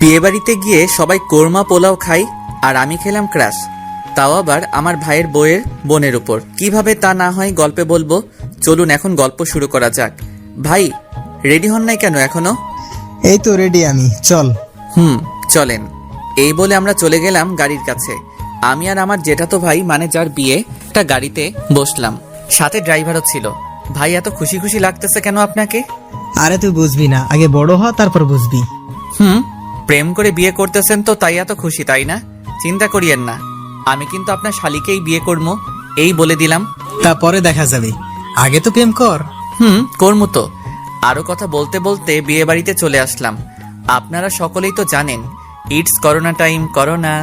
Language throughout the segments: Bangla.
বিয়েবাড়িতে গিয়ে সবাই কোরমা পোলাও খাই আর আমি খেলাম ক্রাশ, তাও আবার আমার ভাইয়ের বউয়ের বোনের উপর। কিভাবে তা না হয় গল্পে বলবো, চলুন এখন গল্প শুরু করা যাক। ভাই রেডি হন নাই কেন এখনো? এই তো রেডি আমি, চল। চলেন। এই বলে আমরা চলে গেলাম গাড়ির কাছে। আমি আর আমার জেঠাতো ভাই মানে যার বিয়ে, একটা গাড়িতে বসলাম, সাথে ড্রাইভারও ছিল। ভাই এত খুশি খুশি লাগতেছে কেন আপনাকে? আরে তুই বুঝবি না, আগে বড় হ তারপর বুঝবি। প্রেম করে বিয়ে করতেছেন তো তাই এত খুশি, তাই না? চিন্তা করিয়েন না, আমি কিন্তু আপনার শালিকেই বিয়ে করবো, এই বলে দিলাম। তারপরে দেখা যাবে, আগে তো প্রেম কর। করবো তো। আরো কথা বলতে বলতে বিয়ে বাড়িতে চলে আসলাম। আপনারা সকলেই তো জানেন ইটস করোনা টাইম, করোনা,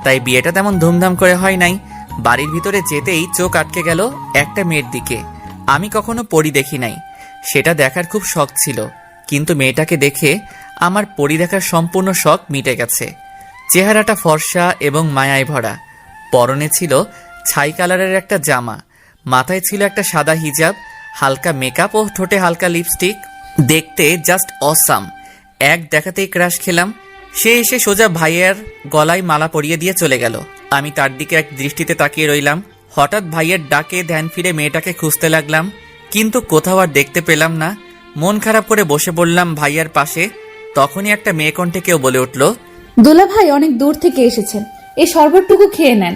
তাই বিয়েটা তেমন ধুমধাম করে হয় নাই। বাড়ির ভিতরে যেতেই চোখ আটকে গেল একটা মেয়ের দিকে। আমি কখনো পরি দেখি নাই, সেটা দেখার খুব শখ ছিল, কিন্তু মেয়েটাকে দেখে আমার পরি দেখার সম্পূর্ণ শখ মিটে গেছে। চেহারাটা ফর্সা এবং মায়ায় ভরা, পরনে ছিল ছাই কালারের একটা জামা, মাথায় ছিল একটা সাদা হিজাব, হালকা মেকআপ ও ঠোঁটে হালকা লিপস্টিক। দেখতে জাস্ট অসাম। এক দেখাতেই ক্রাশ খেলাম। সে এসে সোজা ভাইয়ের গলায় মালা পরিয়ে দিয়ে চলে গেল। আমি তার দিকে এক দৃষ্টিতে তাকিয়ে রইলাম। হঠাৎ ভাইয়ের ডাকে ধ্যান ফিরে মেয়েটাকে খুঁজতে লাগলাম, কিন্তু কোথাও আর দেখতে পেলাম না। মন খারাপ করে বসে পড়লাম ভাইয়ার পাশে। তখনই একটা মেয়ে কণ্ঠে কেউ বলে উঠল, দুলা ভাই অনেক দূর থেকে এসেছেন, এই শরবতটুকু খেয়ে নেন।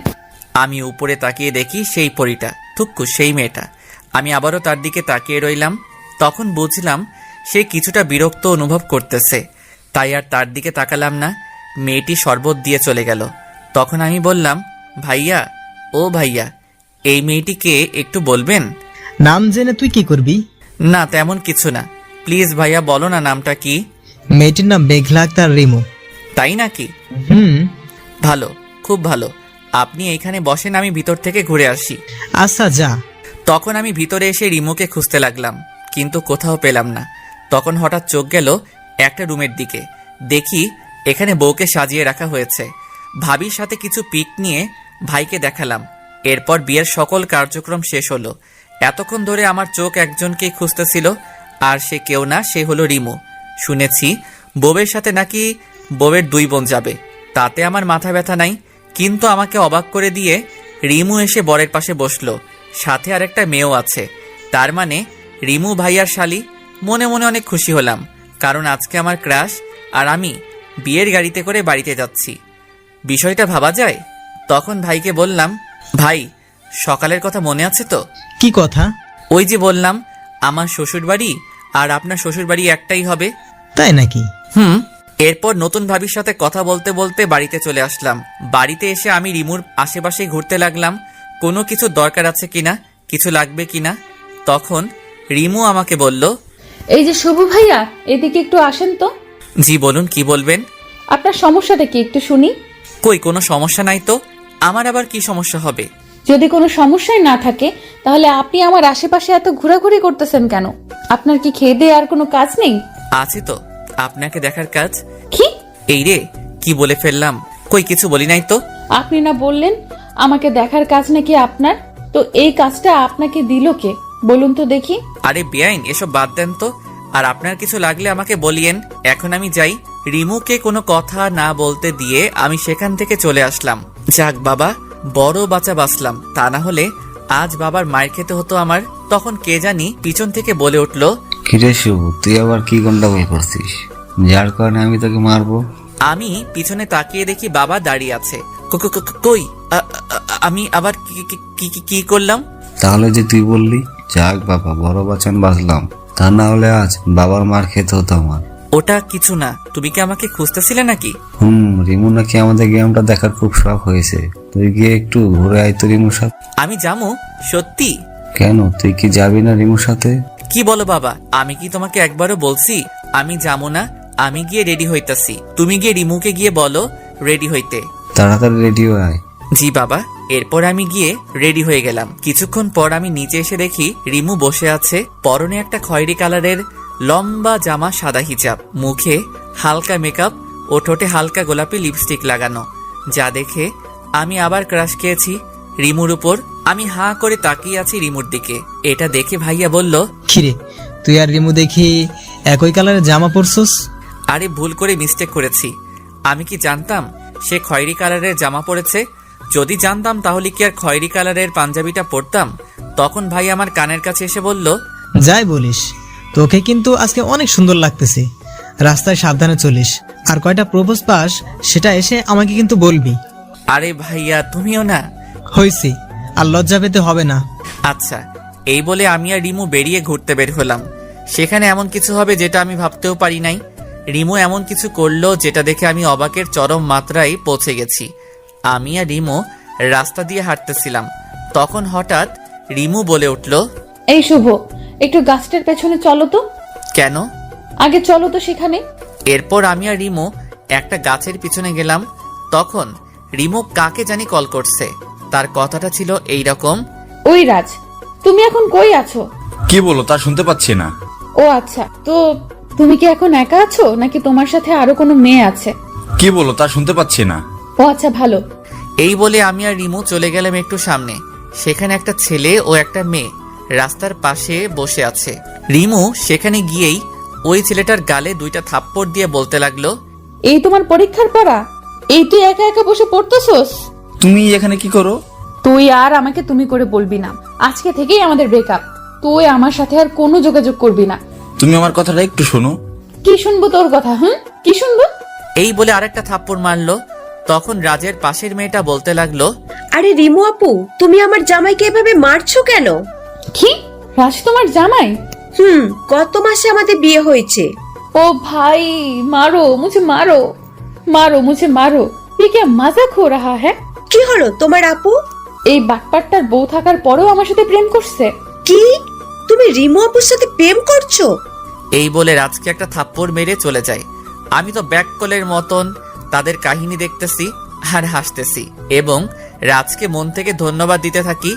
আমি উপরে তাকিয়ে দেখি সেই পরীটা, থুক্কু সেই মেয়েটা। আমি আবারও তার দিকে তাকিয়ে রইলাম। তখন বুঝলাম সে কিছুটা বিরক্ত অনুভব করতেছে, তাই আর তার দিকে তাকালাম না। মেয়েটি শরবত দিয়ে চলে গেল। তখন আমি বললাম, ভাইয়া, ও ভাইয়া, এই মেয়েটিকে একটু বলবেন? নাম জেনে তুই কি করবি? না তেমন কিছু না, প্লিজ ভাইয়া বলো না নামটা কি। মেয়েটির নাম মেঘলা আক্তার রিমু। তাই নাকি? ভালো, খুব ভালো। আপনি এইখানে বসেন, আমি ভিতর থেকে ঘুরে আসি। আচ্ছা যা। তখন আমি ভিতরে এসে রিমুকে খুঁজতে লাগলাম, কিন্তু কোথাও পেলাম না। তখন হঠাৎ চোখ গেল একটা রুমের দিকে। দেখি এখানে বউকে সাজিয়ে রাখা হয়েছে। ভাবির সাথে কিছু পিক নিয়ে ভাইকে দেখালাম। এরপর বিয়ের সকল কার্যক্রম শেষ হলো। এতক্ষণ ধরে আমার চোখ একজনকেই খুঁজতেছিল, আর সে কেউ না, সে হলো রিমু। শুনেছি বউয়ের সাথে নাকি বউয়ের 2 বোন যাবে, তাতে আমার মাথা ব্যথা নাই। কিন্তু আমাকে অবাক করে দিয়ে রিমু এসে বরের পাশে বসলো, সাথে আর একটা মেয়েও আছে। তার মানে রিমু ভাইয়ার শালি। মনে মনে অনেক খুশি হলাম, কারণ আজকে আমার ক্রাশ আর আমি বিয়ের গাড়িতে করে বাড়িতে যাচ্ছি। বিষয়টা ভাবা যায়। তখন ভাইকে বললাম, ভাই সকালের কথা মনে আছে তো? কি কথা? ওই যে বললাম আমার শ্বশুরবাড়ি আর আপনার শ্বশুরবাড়ি একটাই হবে। তাই নাকি? এরপর নতুন ভাবির সাথে কথা বলতে বলতে বাড়িতে চলে আসলাম। বাড়িতে এসে আমি রিমুর আশেপাশে ঘুরতে লাগলাম, কোনো কিছু দরকার আছে কিনা, কিছু লাগবে কিনা। তখন রিমু আমাকে বলল, এই যে শুভ ভাইয়া, এদিকে একটু আসেন তো। জি বলুন, কি বলবেন? আপনার সমস্যাটা কি একটু শুনি। কই কোনো সমস্যা নাই তো, আমার আবার কি সমস্যা হবে? যদি কোনো সমস্যাই না থাকে তাহলে আপনি আমার আশেপাশে এত ঘোরাঘুরি করতেছেন কেন? আপনার কি খেয়ে দিয়ে আর কোনো কাজ নেই? আছে তো, আপনাকে দেখার কাজ। কি? এই রে, কি বলে ফেললাম? কই কিছু বলি নাই তো। আপনি না বললেন আমাকে দেখার কাজ নাকি আপনার? তো এই কাজটা আপনাকে দিল কে বলুন তো দেখি। আরে বেআইন, এসব বাদ দেন তো। আর আপনার কিছু লাগলে আমাকে বলিয়েন, এখন আমি যাই। রিমুকে কোনো কথা না বলতে দিয়ে আমি সেখান থেকে চলে আসলাম। যাক বাবা, বড় বাঁচা বাঁচলাম, তা না হলে আজ বাবার মায়ের খেতে হতো আমার। তখন কে জানি পিছন থেকে বলে উঠল, কিরে শুভ, তুই আবার কি গন্ডগোল করছিস, যার কারণে আমি তোকে মারবো? আমি পিছনে তাকিয়ে দেখি বাবা দাঁড়িয়ে আছে। কই আমি আবার কি করলাম? তাহলে যে তুই বললি, যাক বাবা বড় বাঁচান বাঁচলাম, তা না হলে আজ বাবার মার খেতে হতো আমার। ওটা কিছু না, তুমি কি আমাকে খুঁজতেছিলে নাকি? রিমু নাকি আমাদের গেমটা দেখার খুব শখ হয়েছে, তুই গিয়ে একটু ঘুরে আয় তো রিমুর সাথে। আমি যাবো? সত্যি? কেন, তুই কি যাবি না রিমুর সাথে? কি বলো বাবা, আমি কি তোমাকে একবারও বলছি আমি যাবো না? আমি গিয়ে রেডি হইতাছি, তুমি গিয়ে রিমুকে গিয়ে বলো রেডি হইতে। তাড়াতাড়ি রেডি হয়ে আয়। জি বাবা। এরপর আমি গিয়ে রেডি হয়ে গেলাম। কিছুক্ষণ পর আমি নিচে এসে দেখি রিমু বসে আছে, পরনে একটা খয়েরি কালারের লম্বা জামা, সাদা হিজাব, মুখে হালকা মেকআপ ও ঠোঁটে হালকা গোলাপি লিপস্টিক লাগানো। যা দেখে আমি আবার ক্রাশ খেয়েছি রিমুর উপর। আমি হাঁ করে তাকিয়ে আছি রিমুর দিকে। এটা দেখে ভাইয়া বলল, কিরে তুই আর রিমু দেখি একই কালারের জামা পরছস? আরে ভুল করে মিস্টেক করেছি, আমি কি জানতাম সে খয়েরি কালারের জামা পরেছে? যদি জানতাম তাহলে কি আর খয়েরি কালারের পাঞ্জাবিটা পরতাম? তখন ভাই আমার কানের কাছে এসে বলল, যাই বলিস, তোকে কিন্তু আজকে অনেক সুন্দর লাগতেছে। রাস্তায় সাবধানে চলিস, আর কয়টা প্রপোজ পাস সেটা এসে আমাকে কিন্তু বলবি। আরে ভাইয়া তুমিও না। হইছি, আর লজ্জা পেতে হবে না। আচ্ছা, এই বলে আমি আর রিমু বেরিয়ে ঘুরতে বের হলাম। সেখানে এমন কিছু হবে যেটা আমি ভাবতেও পারি নাই। রিমু এমন কিছু করলো যেটা দেখে আমি অবাকের চরম মাত্রায় পৌঁছে গেছি। আমি আর রিমু রাস্তা দিয়ে হাঁটতেছিলাম, তখন হঠাৎ রিমু বলে উঠল, এই শুভ, একটু গাছটার পেছনে চলো তো। কেন? আগে চলো তো সেখানে। এরপর আমি আর রিমু একটা গাছের পিছনে গেলাম। তখন রিমু কাকে জানি কল করছে। তার কথাটা ছিল এইরকম, ওই রাজ, তুমি এখন কই আছো? কি বলো তা শুনতে পাচ্ছি না। ও আচ্ছা, তো তুমি কি এখন একা আছো নাকি তোমার সাথে আরো কোনো মেয়ে আছে? কি বলো তা শুনতে পাচ্ছি না। ও আচ্ছা, ভালো। এই বলে আমি আর রিমু চলে গেলাম একটু সামনে। সেখানে একটা ছেলে ও একটা মেয়ে রাস্তার পাশে বসে আছে। রিমু সেখানে গিয়েই ওই ছেলেটার গালে 2টা থাপ্পড় দিয়ে বলতে লাগলো, এই তোমার পরীক্ষার পড়া? এই তুই একা একা বসে পড়তেছস? তুমি এখানে কি করো? তুই আর আমাকে তুমি করে বলবি না। আজকে থেকেই আমাদের ব্রেকআপ। তুই আমার সাথে আর কোনো যোগাযোগ করবি না। তুমি আমার কথাটা একটু শোনো। কি শুনবো তোর কথা? কি শুনবো? এই বলে আরেকটা থাপ্পড় মারলো। তখন রাজের পাশের মেয়েটা বলতে লাগলো, আরে রিমু আপু, তুমি আমার জামাইকে এভাবে মারছো কেন? কি? রাজ তোমার জামাই? গত মাসে আমাদের বিয়ে হয়েছে। ओ भाई, मारो मुझे, मारो मारो मुझे, मारो। ये क्या मजाक हो रहा है? কি হলো তোমার আপু? এই বাটপাটটার বউ থাকার পরেও আমার সাথে প্রেম করছে। কি? তুমি রিমু আপুর সাথে প্রেম করছো? এই বলে রাজকে একটা থাপ্পড় মেরে চলে যায়। আমি তো ব্যাককলের মতন তাদের কাহিনী দেখতেছি আর হাসতেছি, এবং রাজকে মন থেকে ধন্যবাদ দিতে থাকি,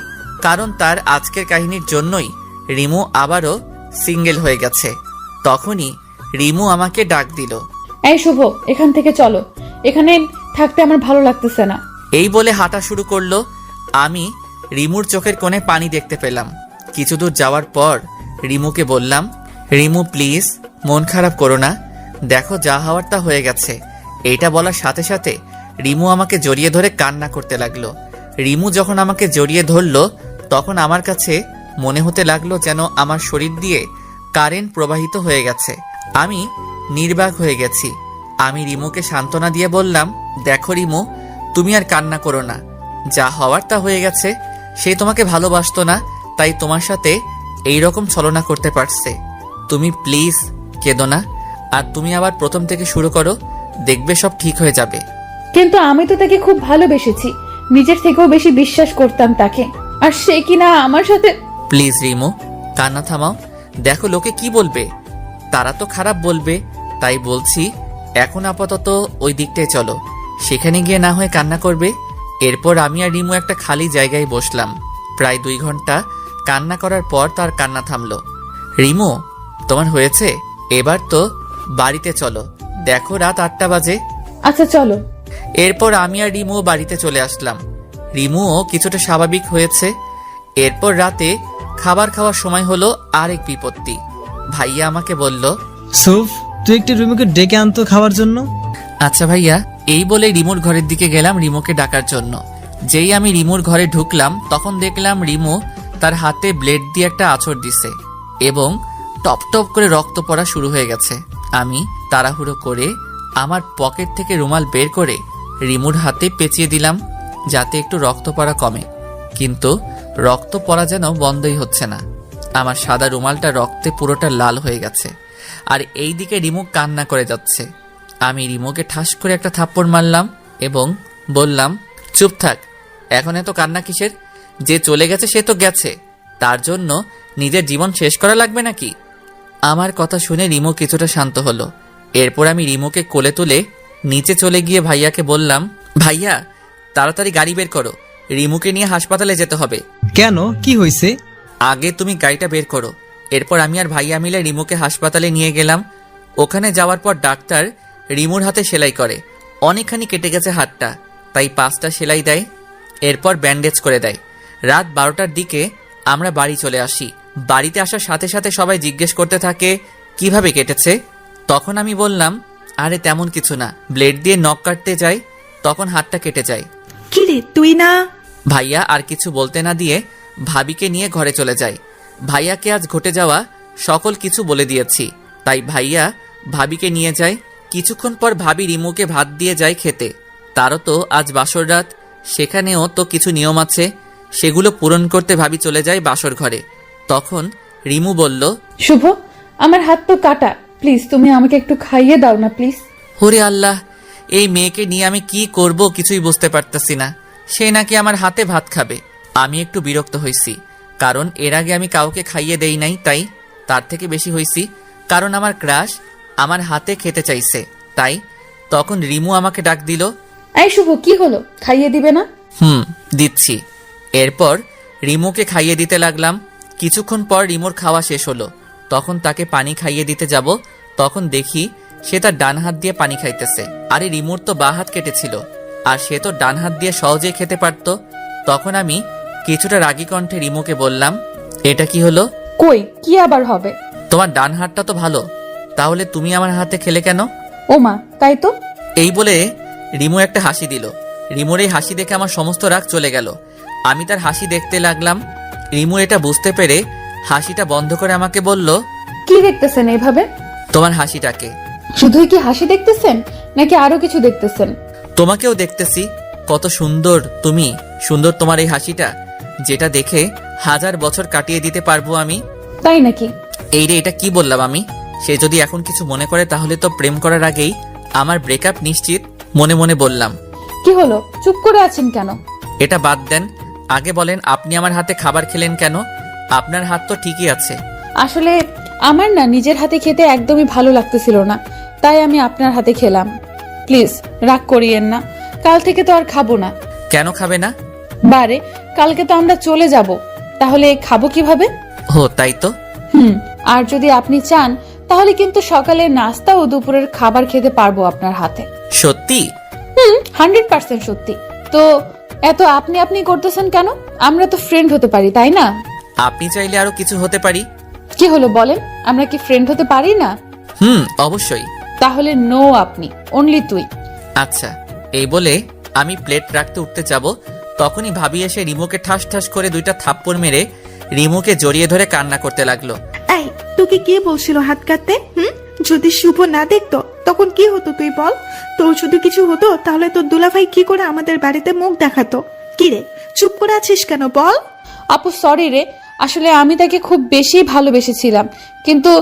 কারণ তার আজকের কাহিনীর জন্যই রিমু আবারও সিঙ্গেল হয়ে গেছে। তখনই রিমু আমাকে ডাক দিল, এই শুভ, এখান থেকে চলো, এখানে থাকতে আমার ভালো লাগতেছে না। এই বলে হাঁটা শুরু করলো। আমি রিমুর চোখের কোণে পানি দেখতে পেলাম। কিছু দূর যাওয়ার পর রিমুকে বললাম, রিমু প্লিজ মন খারাপ করো না, দেখো যা হওয়ার তা হয়ে গেছে। এইটা বলার সাথে সাথে রিমু আমাকে জড়িয়ে ধরে কান্না করতে লাগলো। রিমু যখন আমাকে জড়িয়ে ধরলো তখন আমার কাছে মনে হতে লাগলো যেন আমার শরীর দিয়ে কারেন্ট প্রবাহিত হয়ে গেছে। আমি নির্বাক হয়ে গেছি। আমি রিমুকে সান্ত্বনা দিয়ে বললাম, দেখো রিমু, তুমি আর কান্না করো না, যা হওয়ার তা হয়ে গেছে। সে তোমাকে ভালোবাসতো না, তাই তোমার সাথে এই রকম ছলনা করতে পারছে। তুমি প্লিজ কেঁদো না, আর তুমি আবার প্রথম থেকে শুরু করো, দেখবে সব ঠিক হয়ে যাবে। কিন্তু আমি তো তাকে খুব ভালোবেসেছি, নিজের থেকেও বেশি বিশ্বাস করতাম তাকে, আর সে কিনা আমার সাথে। প্লিজ রিমু, কান্না থামাও। দেখো লোকে কি বলবে, তারা তো খারাপ বলবে, তাই বলছি এখন আপাতত ওই দিকটায় চলো, সেখানে গিয়ে না হয় কান্না করবে। এরপর আমি আর রিমু একটা খালি জায়গায় বসলাম। প্রায় 2 ঘন্টা কান্না করার পর তার কান্না থামলো। রিমু, তোমার হয়েছে, এবার তো বাড়িতে চলো, দেখো রাত 8টা বাজে। আচ্ছা চলো। এরপর আমি আর রিমু বাড়িতে চলে আসলাম। রিমুও কিছুটা স্বাভাবিক হয়েছে। এরপর রাতে খাবার খাওয়ার সময় হলো আরেক বিপত্তি। ভাইয়া আমাকে বলল, সুফ, তুই একটু রিমুকে ডেকে আনতো খাওয়ার জন্য। আচ্ছা ভাইয়া। এই বলে রিমুর ঘরের দিকে গেলাম রিমুকে ডাকার জন্য। যেই আমি রিমুর ঘরে ঢুকলাম তখন দেখলাম রিমু তার হাতে ব্লেড দিয়ে একটা আঁচড় দিছে এবং টপ টপ করে রক্ত পড়া শুরু হয়ে গেছে। আমি তাড়াহুড়ো করে আমার পকেট থেকে রুমাল বের করে রিমুর হাতে পেঁচিয়ে দিলাম যাতে একটু রক্ত পড়া কমে, কিন্তু রক্ত পড়া যেন বন্ধই হচ্ছে না। আমার সাদা রুমালটা রক্তে পুরোটা লাল হয়ে গেছে, আর এই দিকে রিমু কান্না করে যাচ্ছে। আমি রিমুকে ঠাস করে একটা থাপ্পড় মারলাম এবং বললাম, চুপ থাক, এখন এত কান্না কিসের? যে চলে গেছে সে তো গেছে, তার জন্য নিজের জীবন শেষ করা লাগবে নাকি? আমার কথা শুনে রিমু কিছুটা শান্ত হলো। এরপর আমি রিমুকে কোলে তুলে নিচে চলে গিয়ে ভাইয়াকে বললাম, ভাইয়া তাড়াতাড়ি গাড়ি বের করো, রিমুকে নিয়ে হাসপাতালে যেতে হবে। কেন, কি হয়েছে? আগে তুমি গাড়িটা বের করো। এরপর আমি আর ভাইয়া মিলে রিমুকে হাসপাতালে নিয়ে গেলাম। ওখানে যাওয়ার পর ডাক্তার রিমুর হাতে সেলাই করে। অনেকখানি কেটে গেছে হাতটা, তাই 5টা সেলাই দেয়, এরপর ব্যান্ডেজ করে দেয়। রাত 12টার দিকে আমরা বাড়ি চলে আসি। বাড়িতে আসার সাথে সাথে সবাই জিজ্ঞেস করতে থাকে কিভাবে কেটেছে। তখন আমি বললাম, আরে তেমন কিছু না, ব্লেড দিয়ে নখ কাটতে যাই, তখন হাতটা কেটে যায়। কিরে তুই না? ভাইয়া আর কিছু বলতে না দিয়ে ভাবিকে নিয়ে ঘরে চলে যায়। ভাইয়াকে আজ ঘটে যাওয়া সকল কিছু বলে দিয়েছি, তাই ভাইয়া ভাবিকে নিয়ে যায়। কিছুক্ষণ পর ভাবি রিমুকে ভাত দিয়ে যায় খেতে। তারও তো আজ বাসর রাত, সেখানেও তো কিছু নিয়ম আছে, সেগুলো পূরণ করতে ভাবি চলে যায় বাসর ঘরে। তখন রিমু বলল, শুভ, আমার হাত তো কাটা, প্লিজ তুমি আমাকে একটু খাইয়ে দাও না প্লিজ। ওরে আল্লাহ, এই মেয়েকে নিয়ে আমি কি করব কিছুই বুঝতে পারতেছি না। সে নাকি আমার হাতে ভাত খাবে। আমি একটু বিরক্ত হইছি, কারণ এর আগে আমি কাউকে খাইয়ে দেই নাই, তাই তার থেকে বেশি হইছি কারণ আমার ক্রাশ আমার হাতে খেতে চাইছে। তাই তখন রিমু আমাকে ডাক দিল। এই শুভ, কি হলো, খাইয়ে দিবে না? দিচ্ছি। এরপর রিমুকে খাইয়ে দিতে লাগলাম। কিছুক্ষণ পর রিমুর খাওয়া শেষ হলো, তখন তাকে পানি খাইয়ে দিতে যাব। তখন দেখি সে তার ডান হাত দিয়ে পানি খাইতেছে। আরে রিমুর তো বাঁ হাত কেটেছিল, আর সে তো ডান হাত দিয়ে সহজেই খেতে পারত। তখন আমি কিছুটা রাগী কণ্ঠে রিমুকে বললাম, এটা কি হলো? কই, কি আবার হবে? তোমার ডান হাতটা তো ভালো, তাহলে তুমি আমার হাতে খেলে কেন? ও মা, তাই তো। এই বলে রিমু একটা হাসি দিল। রিমুর এই হাসি দেখে আমার সমস্ত রাগ চলে গেল। আমি তার হাসি দেখতে লাগলাম। রিমু এটা বুঝতে পেরে হাসিটা বন্ধ করে আমাকে বলল, কি দেখতেছেন এইভাবে? তোমার হাসিটাকে। শুধুই কি হাসি দেখতেছেন নাকি আরো কিছু দেখতেছেন? তোমাকেও দেখতেছি, কত সুন্দর তুমি, সুন্দর তোমার এই হাসিটা, যেটা দেখে 1000 বছর কাটিয়ে দিতে পারবো আমি। তাই নাকি? এই রে, এটা কি বললাম আমি? সে যদি এখন কিছু মনে করে তাহলে তো প্রেম করার আগেই আমার ব্রেকআপ নিশ্চিত। মনে মনে বললাম। কি হলো, চুপ করে আছেন কেন? এটা বাদ দেন, আগে বলেন আপনি আমার হাতে খাবার খেলেন কেন? আপনার হাত তো ঠিকই আছে। আসলে আমার না নিজের হাতে খেতে একদমই ভালো লাগতেছিল না, তাই আমি আপনার হাতে খেলাম। প্লিজ রাগ করিয়েন না, কাল থেকে তো আর খাবো না। কেন খাবে না? বারে, কালকে তো আমরা চলে যাব, তাহলে খাবো কিভাবে? ও তাই তো। আর যদি আপনি চান তাহলে কিন্তু সকালের নাস্তা ও দুপুরের খাবার খেতে পারবো আপনার হাতে। সত্যি? 100% সত্যি। তো এত আপনি আপনি করতেছেন কেন? আমরা তো ফ্রেন্ড হতে পারি, তাই না? আপনি চাইলে আরো কিছু হতে পারি। কি হলো বলেন, আমরা কি ফ্রেন্ড হতে পারি না? অবশ্যই। তাহলে নো, আপনি অনলি তুই। আচ্ছা। এই বলে আমি প্লেট রাখতে উঠতে যাব, তখনই ভাবি এসে রিমুকে ঠাস ঠাস করে 2টা থাপ্পড় মেরে রিমুকে জড়িয়ে ধরে কান্না করতে লাগলো। এই, তোকে কে বলছিল হাত কাটতে? যদি শুভ না দেখতো তখন কি হতো তুই বল? তোর যদি কিছু হতো তাহলে তোর দুলাভাই কি করে আমাদের বাড়িতে মুখ দেখাতো? কি রে, চুপ করে আছিস কেন বল? আপু সরি রে, আসলে আমি তাকে খুব বেশি ভালোবেসেছিলাম, কিন্তু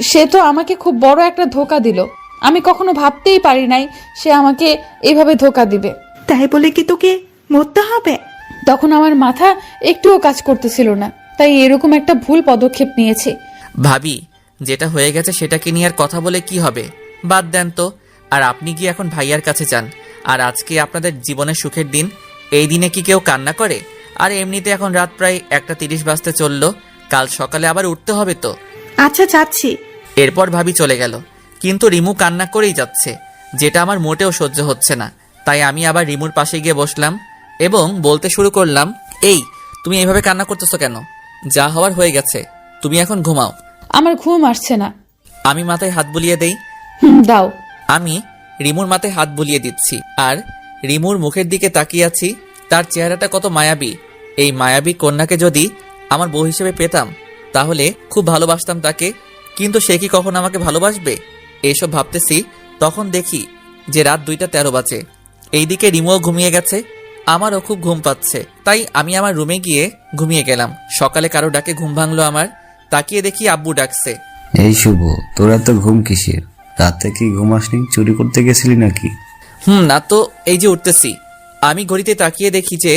সে তো আমাকে খুব বড় একটা ধোকা দিল। আমি কখনো ভাবতেই পারি নাই সে আমাকে এইভাবে ধোকা দিবে। তাই বলে কি তোকে মরতে হবে? তখন আমার মাথা একটুও কাজ করতেছিল না, তাই এরকম একটা ভুল পদক্ষেপ নিয়েছি। ভাবি, যেটা হয়ে গেছে সেটাকে নিয়ে আর কথা বলে কি হবে, বাদ দেন তো। আর আপনি কি এখন ভাইয়ার কাছে যান। আর আজকে আপনাদের জীবনের সুখের দিন, এই দিনে কি কেউ কান্না করে? আর এমনিতে এখন রাত প্রায় 1:30 বাজতে চললো, কাল সকালে আবার উঠতে হবে তো। আচ্ছা যাচ্ছি। এরপর ভাবি চলে গেল, কিন্তু রিমু কান্না করেই যাচ্ছে, যেটা আমার মোটেও সহ্য হচ্ছে না। তাই আমি আবার রিমুর পাশে গিয়ে বসলাম এবং বলতে শুরু করলাম, এই তুমি এইভাবে কান্না করতেছো কেন? যা হওয়ার হয়ে গেছে, তুমি এখন ঘুমাও। আমার ঘুম আসছে না। আমি মাথায় হাত বুলিয়ে দেই। দাও। আমি রিমুর মাথায় হাত বুলিয়ে দিচ্ছি আর রিমুর মুখের দিকে তাকিয়ে আছি। তার চেহারাটা কত মায়াবী। এই মায়াবী কন্যাকে যদি আমার বউ হিসেবে পেতাম তাহলে খুব ভালোবাসতাম তাকে, কিন্তু সে কি কখন আমাকে ভালোবাসবে? এইসব ভাবতেছি, তখন দেখি যে রাত 2:13 বাজে। এইদিকে রিমুও ঘুমিয়ে গেছে, আমারও খুব ঘুম পাচ্ছে, তাই আমি আমার রুমে গিয়ে ঘুমিয়ে গেলাম। সকালে কারো ডাকে ঘুম ভাঙলো আমার, তাকিয়ে দেখি আব্বু ডাকছে। এই শুভ, তোর এত ঘুম কিসের? রাতে কি ঘুমাসনি? চুরি করতে গেছিলি নাকি? না তো, এই যে উঠতেছি। আমি ঘড়িতে তাকিয়ে দেখি যে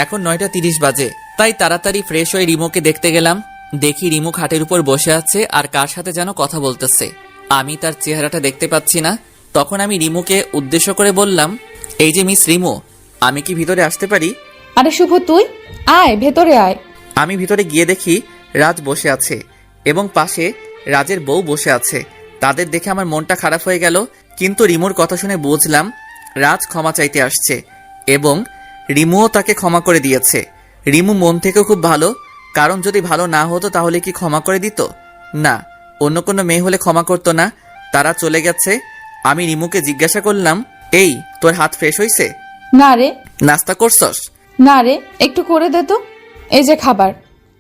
এখন 9:30 বাজে, তাই তাড়াতাড়ি ফ্রেশ হয়ে রিমুকে দেখতে গেলাম। দেখি রিমু খাটের উপর বসে আছে আর কার সাথে যেন কথা বলতেছে। আমি তার চেহারাটা দেখতে পাচ্ছি না। তখন আমি রিমুকে উদ্দেশ্য করে বললাম, এই যে মিস রিমু, আমি কি ভিতরে আসতে পারি? আরে শুভ, তুই আয়, ভেতরে আয়। আমি ভিতরে গিয়ে দেখি রাজ বসে আছে এবং পাশে রাজের বউ বসে আছে। তাদের দেখে আমার মনটা খারাপ হয়ে গেল, কিন্তু রিমুর কথা শুনে বুঝলাম রাজ ক্ষমা চাইতে আসছে এবং রিমুও তাকে ক্ষমা করে দিয়েছে। রিমু মন থেকেও খুব ভালো, কারণ যদি ভালো না হতো তাহলে কি ক্ষমা করে দিত? না, অন্য কোনো মেয়ে হলে ক্ষমা করতো না। তারা চলে গেছে আমি রিমুকে জিজ্ঞাসা করলাম, এই তোর হাত ফ্রেশ হইছে? না রে, নাস্তা করছস? না রে, একটু করে দে তো। এই যে খাবার,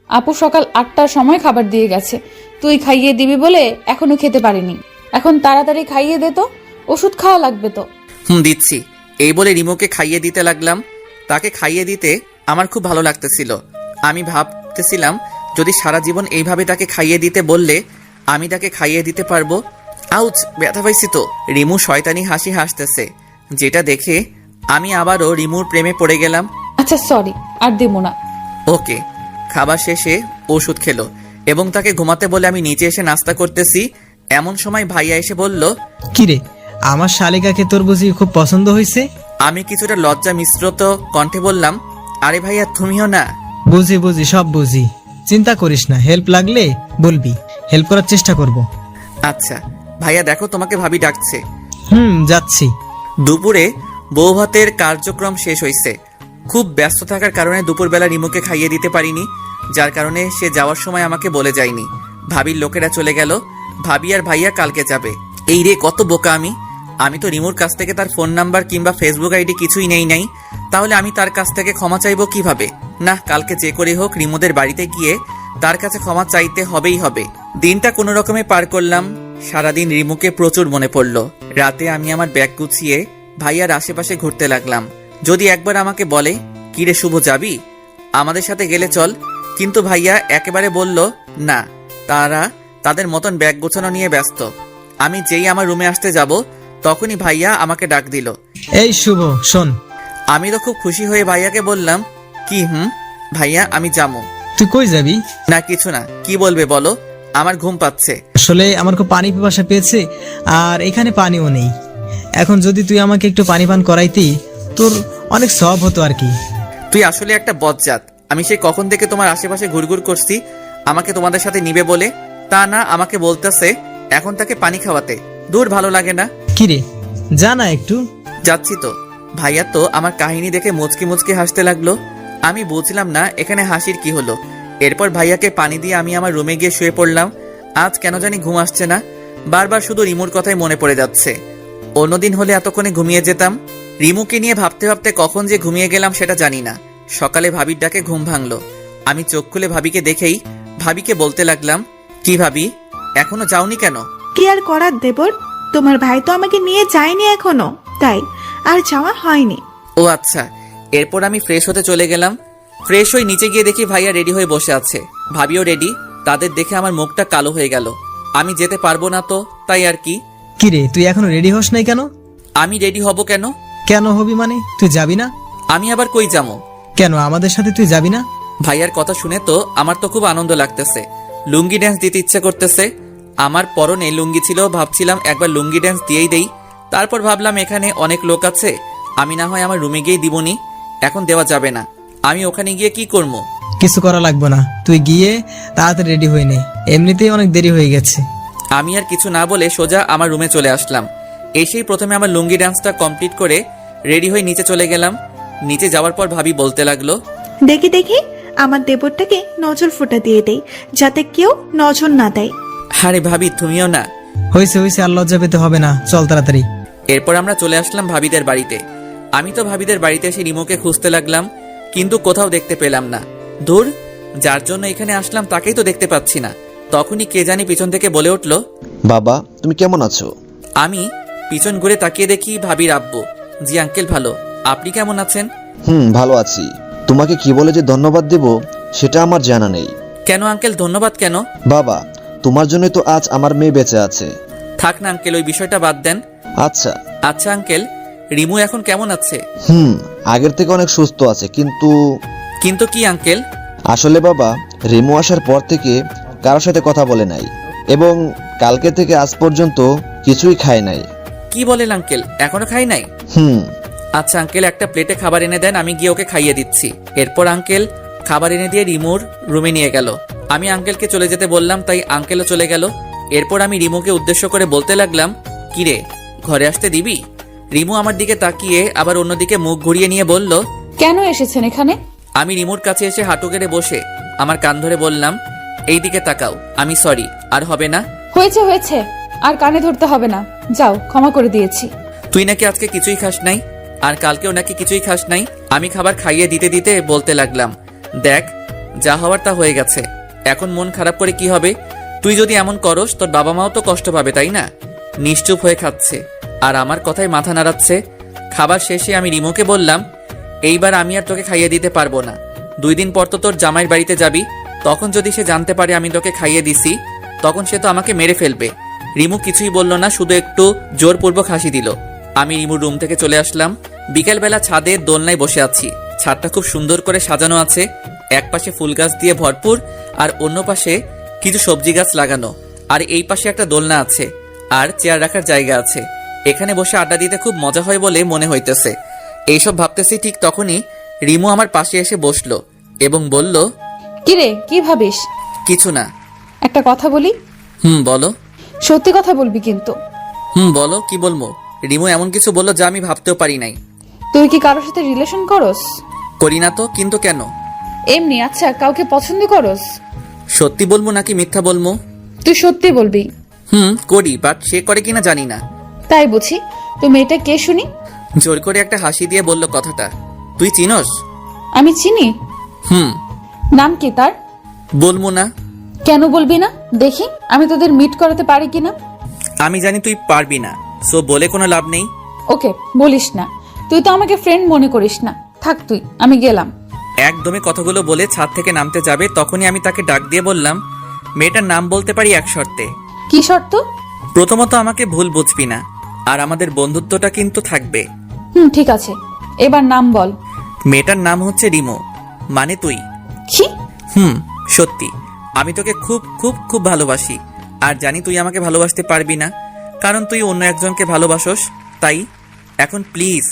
আপু সকাল 8টার সময় খাবার দিয়ে গেছে, তুই খাইয়ে দিবি বলে এখনো খেতে পারিনি। এখন তাড়াতাড়ি খাইয়ে দে তো, ওষুধ খাওয়া লাগবে তো। দিচ্ছি। এই বলে রিমুকে খাইয়ে দিতে লাগলাম। তাকে খাইয়ে দিতে আমার খুব ভালো লাগতেছিল। আমি ভাবতেছিলাম যদি সারা জীবন এইভাবে তাকে খাইয়ে দিতে বললে আমি তাকে খাইয়ে দিতে পারবো। আউচ, ব্যথা পাইছি তো। রিমু শয়তানি হাসি হাসতেছে, যেটা দেখে আমি আবারও রিমুর প্রেমে পড়ে গেলাম। আচ্ছা সরি, আর দেবো না। ওকে। খাবার শেষে ওষুধ খেলো এবং তাকে ঘুমাতে বলে আমি নিচে এসে নাস্তা করতেছি। এমন সময় ভাইয়া এসে বলল, কিরে, আমার শালিকাকে তোর বুঝি খুব পছন্দ হয়েছে? আমি কিছুটা লজ্জা মিশ্রিত কণ্ঠে বললাম, আরে ভাইয়া তুমিও না। বুঝি বুঝি, সব বুঝি, চিন্তা করিস না, হেল্প লাগলে বলবি, হেল্প করার চেষ্টা করব। আচ্ছা ভাইয়া, দেখো তোমাকে ভাবি ডাকছে। যাচ্ছি। দুপুরে বউ ভাতের কার্যক্রম শেষ হয়েছে। খুব ব্যস্ত থাকার কারণে দুপুরবেলা রিমুকে খাইয়ে দিতে পারিনি, যার কারণে সে যাওয়ার সময় আমাকে বলে যায়নি। ভাবির লোকেরা চলে গেল। ভাবি আর ভাইয়া কালকে যাবে। এই রে, কত বোকা আমি তো রিমুর কাছ থেকে তার ফোন নাম্বার কিংবা ফেসবুক আইডি কিছুই নেই নাই। তাহলে আমি তার কাছ থেকে ক্ষমা চাইবো কিভাবে? না, কালকে যে করে হোক রিমুদের বাড়িতে গিয়ে তার কাছে ক্ষমা চাইতে হবেই হবে। দিনটা কোনো রকমে পার করলাম। সারাদিন রিমুকে প্রচুর মনে পড়ল। রাতে আমি আমার ব্যাগ গুছিয়ে ভাইয়ার আশেপাশে ঘুরতে লাগলাম। যদি একবার আমাকে বলে, কিরে শুভ যাবি আমাদের সাথে, গেলে চল, কিন্তু ভাইয়া একেবারে বলল না, তারা তাদের মতন ব্যাগ গোছানো নিয়ে ব্যস্ত। আমি যেই আমার রুমে আসতে যাব তখনই ভাইয়া আমাকে ডাক দিল। এই শুভ, শোন। আমি তো খুব খুশি হয়ে ভাইয়াকে বললাম, কি? ভাইয়া আমি যাবো। তুই কই যাবি? না কিছু না। কি বলবে বলো? আমার ঘুম পাচ্ছে। আসলে আমার খুব পানি পিপাসা পেয়েছে, আর এখানে পানিও নেই। এখন যদি তুই আমাকে একটু পানি পান করাইতি, তোর অনেক সব হতো আর কি। তুই আসলে একটা বজ্জাত। আমি সেই কখন থেকে তোমার আশেপাশে ঘুরঘুর করছি আমাকে তোমাদের সাথে নিবে বলে, তা না আমাকে বলতেছে এখন তাকে পানি খাওয়াতে। দূর, ভালো লাগে না। কিরে, যা না একটু। যাচ্ছি তো। ভাইয়া তো আমার কাহিনী দেখে মুচকি মুচকি হাসতে লাগলো। আমি বুঝলাম না এখানে হাসির কি হলো। এরপর ভাইয়াকে পানি দিয়ে আমি আমার রুমে গিয়ে শুয়ে পড়লাম। আজ কেন জানি ঘুম আসছে না, বারবার শুধু রিমুর কথাই মনে পড়ে যাচ্ছে। অন্যদিন হলে এতক্ষণে ঘুমিয়ে যেতাম। রিমুকে নিয়ে ভাবতে ভাবতে কখন যে ঘুমিয়ে গেলাম সেটা জানি না। সকালে ভাবির ডাকে ঘুম ভাঙলো। আমি চোখ খুলে ভাবিকে দেখেই ভাবিকে বলতে লাগলাম, কি ভাবি, এখনো যাওনি কেন? কি আর করার দেবর, তোমার ভাই তো আমাকে নিয়ে যায়নি এখনো, তাই আর যাওয়া হয়নি। ও আচ্ছা। এরপর আমি ফ্রেশ হতে চলে গেলাম। ফ্রেশ হয়ে নিচে গিয়ে দেখি ভাইয়া রেডি হয়ে বসে আছে, ভাবিও রেডি। তাদের দেখে আমার মুখটা কালো হয়ে গেল। আমি যেতে পারবো না তো, তাই আর কি। কিরে, তুই এখনো রেডি হস নাই কেন? আমি রেডি হব কেন? কেন হবি মানে? তুই যাবি না? আমি আবার কই যাবো? কেন আমাদের সাথে তুই যাবি না? ভাইয়ার কথা শুনে তো আমার তো খুব আনন্দ লাগতেছে। লুঙ্গি ড্যান্স দিতে ইচ্ছে করতেছে। আমার পরনে লুঙ্গি ছিল, ভাবছিলাম একবার লুঙ্গি ড্যান্স দিয়েই দেই। তারপর ভাবলাম এখানে অনেক লোক আছে, আমি না হয় আমার রুমে গিয়ে দিবনি। এখন দেওয়া যাবে না। আমি ওখানে গিয়ে কি করবো? কিছু করা লাগবে না, তুই গিয়ে তাড়াতাড়ি রেডি হয়ে নে, এমনিতেই অনেক দেরি হয়ে গেছে। আমি আর কিছু না বলে সোজা আমার রুমে চলে আসলাম। এসেই প্রথমে আমার লুঙ্গি ডান্সটা কমপ্লিট করে রেডি হয়ে নিচে চলে গেলাম। নিচে যাওয়ার পর ভাবি বলতে লাগলো, দেখি দেখি আমার দেবরটাকে নজর ফোঁটা দিয়ে দেই, যাতে কেউ নজর না দেয়। আরে ভাবি তুমিও না। হয়েছে হয়েছে, আর লজ্জা পেতে হবে না, চল তাড়াতাড়ি। এরপর আমরা চলে আসলাম ভাবিদের বাড়িতে। আমি তো ভাবিদের বাড়িতে এসে রিমুকে খুঁজতে লাগলাম, কিন্তু কোথাও দেখতে পেলাম না। দূর, যার জন্য এখানে আসলাম তাকেই তো দেখতে পাচ্ছি না। তখনই কে জানি পিছন থেকে বলে উঠলো, বাবা তুমি কেমন আছো? আমি পিছন ঘুরে তাকিয়ে দেখি ভাবির আব্বু। জি আঙ্কেল, ভালো। আপনি কেমন আছেন? ভালো আছি। তোমাকে কি বলে যে ধন্যবাদ দেব সেটা আমার জানা নেই। কেন আঙ্কেল, ধন্যবাদ কেন? বাবা তোমার জন্য তো আজ আমার মেয়ে বেঁচে আছে। থাক না আঙ্কেল, ওই বিষয়টা বাদ দেন। আচ্ছা আচ্ছা আঙ্কেল, রিমু এখন কেমন আছে? আগের থেকে অনেক সুস্থ আছে, কিন্তু কিন্তু কি আঙ্কেল? আসলে বাবা, রিমু আসার পর থেকে কারোর সাথে কথা বলে নাই, এবং কালকে থেকে আজ পর্যন্ত কিছুই খায় নাই। কি বলেন আঙ্কেল, এখনো খাই নাই? আচ্ছা আঙ্কেল, একটা প্লেটে খাবার এনে দেন, আমি গিয়ে ওকে খাইয়ে দিচ্ছি। এরপর আঙ্কেল খাবার এনে দিয়ে রিমুর রুমে নিয়ে গেল। আমি আঙ্কেলকে চলে যেতে বললাম, তাই আঙ্কেলও চলে গেল। এরপর আমি রিমুকে উদ্দেশ্য করে বলতে লাগলাম, কিরে ঘরে আসতে দিবি? রিমু আমার দিকে তাকিয়ে আবার অন্যদিকে মুখ ঘুরিয়ে নিয়ে বলল, কেন এসেছেন এখানে? আমি রিমুর কাছে এসে হাঁটু গেড়ে বসে আমার কান ধরে বললাম, এই দিকে তাকাও, আমি সরি, আর হবে না। হয়েছে হয়েছে, আর কানে ধরতে হবে না। যাও, ক্ষমা করে দিয়েছি। তুই নাকি আজকে কিছুই খাস নাই, আর কালকেও নাকি কিছুই খাস নাই। আমি খাবার খাইয়ে দিতে দিতে বলতে লাগলাম, দেখ যা হওয়ার তা হয়ে গেছে, এখন মন খারাপ করে কি হবে? তুই যদি এমন করস তোর বাবা মাও তো কষ্ট পাবে, তাই না? নিশ্চুপ হয়ে খাচ্ছে আর আমার কথায় মাথা নাড়াচ্ছে। খাবার শেষে আমি রিমোকে বললাম, এইবার আমি আর তোকে খাইয়ে দিতে পারবো না। 2 দিন পর তো তোর জামাইয়ের বাড়িতে যাবি, তখন যদি সে জানতে পারে আমি তোকে খাইয়ে দিছি, তখন সে তো আমাকে মেরে ফেলবে। রিমু কিছুই বলল না, শুধু একটু জোরপূর্বক হাসি দিল। আমি রিমুর রুম থেকে চলে আসলাম। বিকেলবেলা ছাদে দোলনায় বসে আছি। ছাদটা খুব সুন্দর করে সাজানো আছে, এক পাশে ফুল গাছ দিয়ে ভরপুর আর অন্য পাশে কিছু সবজি গাছ লাগানো, আর এই পাশে একটা দোলনা আছে আর চেয়ার রাখার জায়গা আছে। এখানে বসে আড্ডা দিতে খুব মজা হয় বলে মনে হইতেছে। এইসব ভাবতেছি, ঠিক তখনই রিমু আমার পাশে এসে বসলো এবং বলল, কিরে, কি ভাবিস? কিছু না। একটা কথা বলি? বলো। সত্যি কথা বলবি কিন্তু। বলো, কি বলবো? রিমু এমন কিছু বললো যা আমি ভাবতেও পারি নাই। তুই কি কারোর সাথে রিলেশন করস? করি না তো, কিন্তু কেন? এমনি। আচ্ছা, কাউকে পছন্দ করস? সত্যি বলবো নাকি মিথ্যা বলবো? তুই সত্যি বলবি। করি, বাট সে করে কিনা জানি না। তাই বুঝি। তো মেয়েটা কে শুনি? জোর করে একটা হাসি দিয়ে বলল কথাটা। তুই চিনস? আমি চিনি। হুম। নাম কি তার? বলবো না। কেন বলবি না? দেখি আমি তোদের মিট করাতে পারি কিনা। আমি জানি তুই পারবি না, সো বলে কোনো লাভ নেই। ওকে, বলিস না। তুই তো আমাকে ফ্রেন্ড মনে করিস না। থাক তুই, আমি গেলাম। একদমই কথাগুলো বলে ছাদ থেকে নামতে যাবে, তখনই আমি তাকে ডাক দিয়ে বললাম, মেয়েটার নাম বলতে পারি এক শর্তে। কি শর্ত? প্রথমত আমাকে ভুল বুঝবি না, আর আমাদের বন্ধুত্বটা কিন্তু থাকবে। ঠিক আছে, এবার নাম বল। মেয়েটার নাম হচ্ছে রিমো, মানে তুই। কি? সত্যি আমি তোকে খুব খুব খুব ভালোবাসি, আর জানি তুই আমাকে ভালোবাসতে পারবি না, কারণ তুই অন্য একজনকে ভালোবাসোস। তাই এখন প্লিজ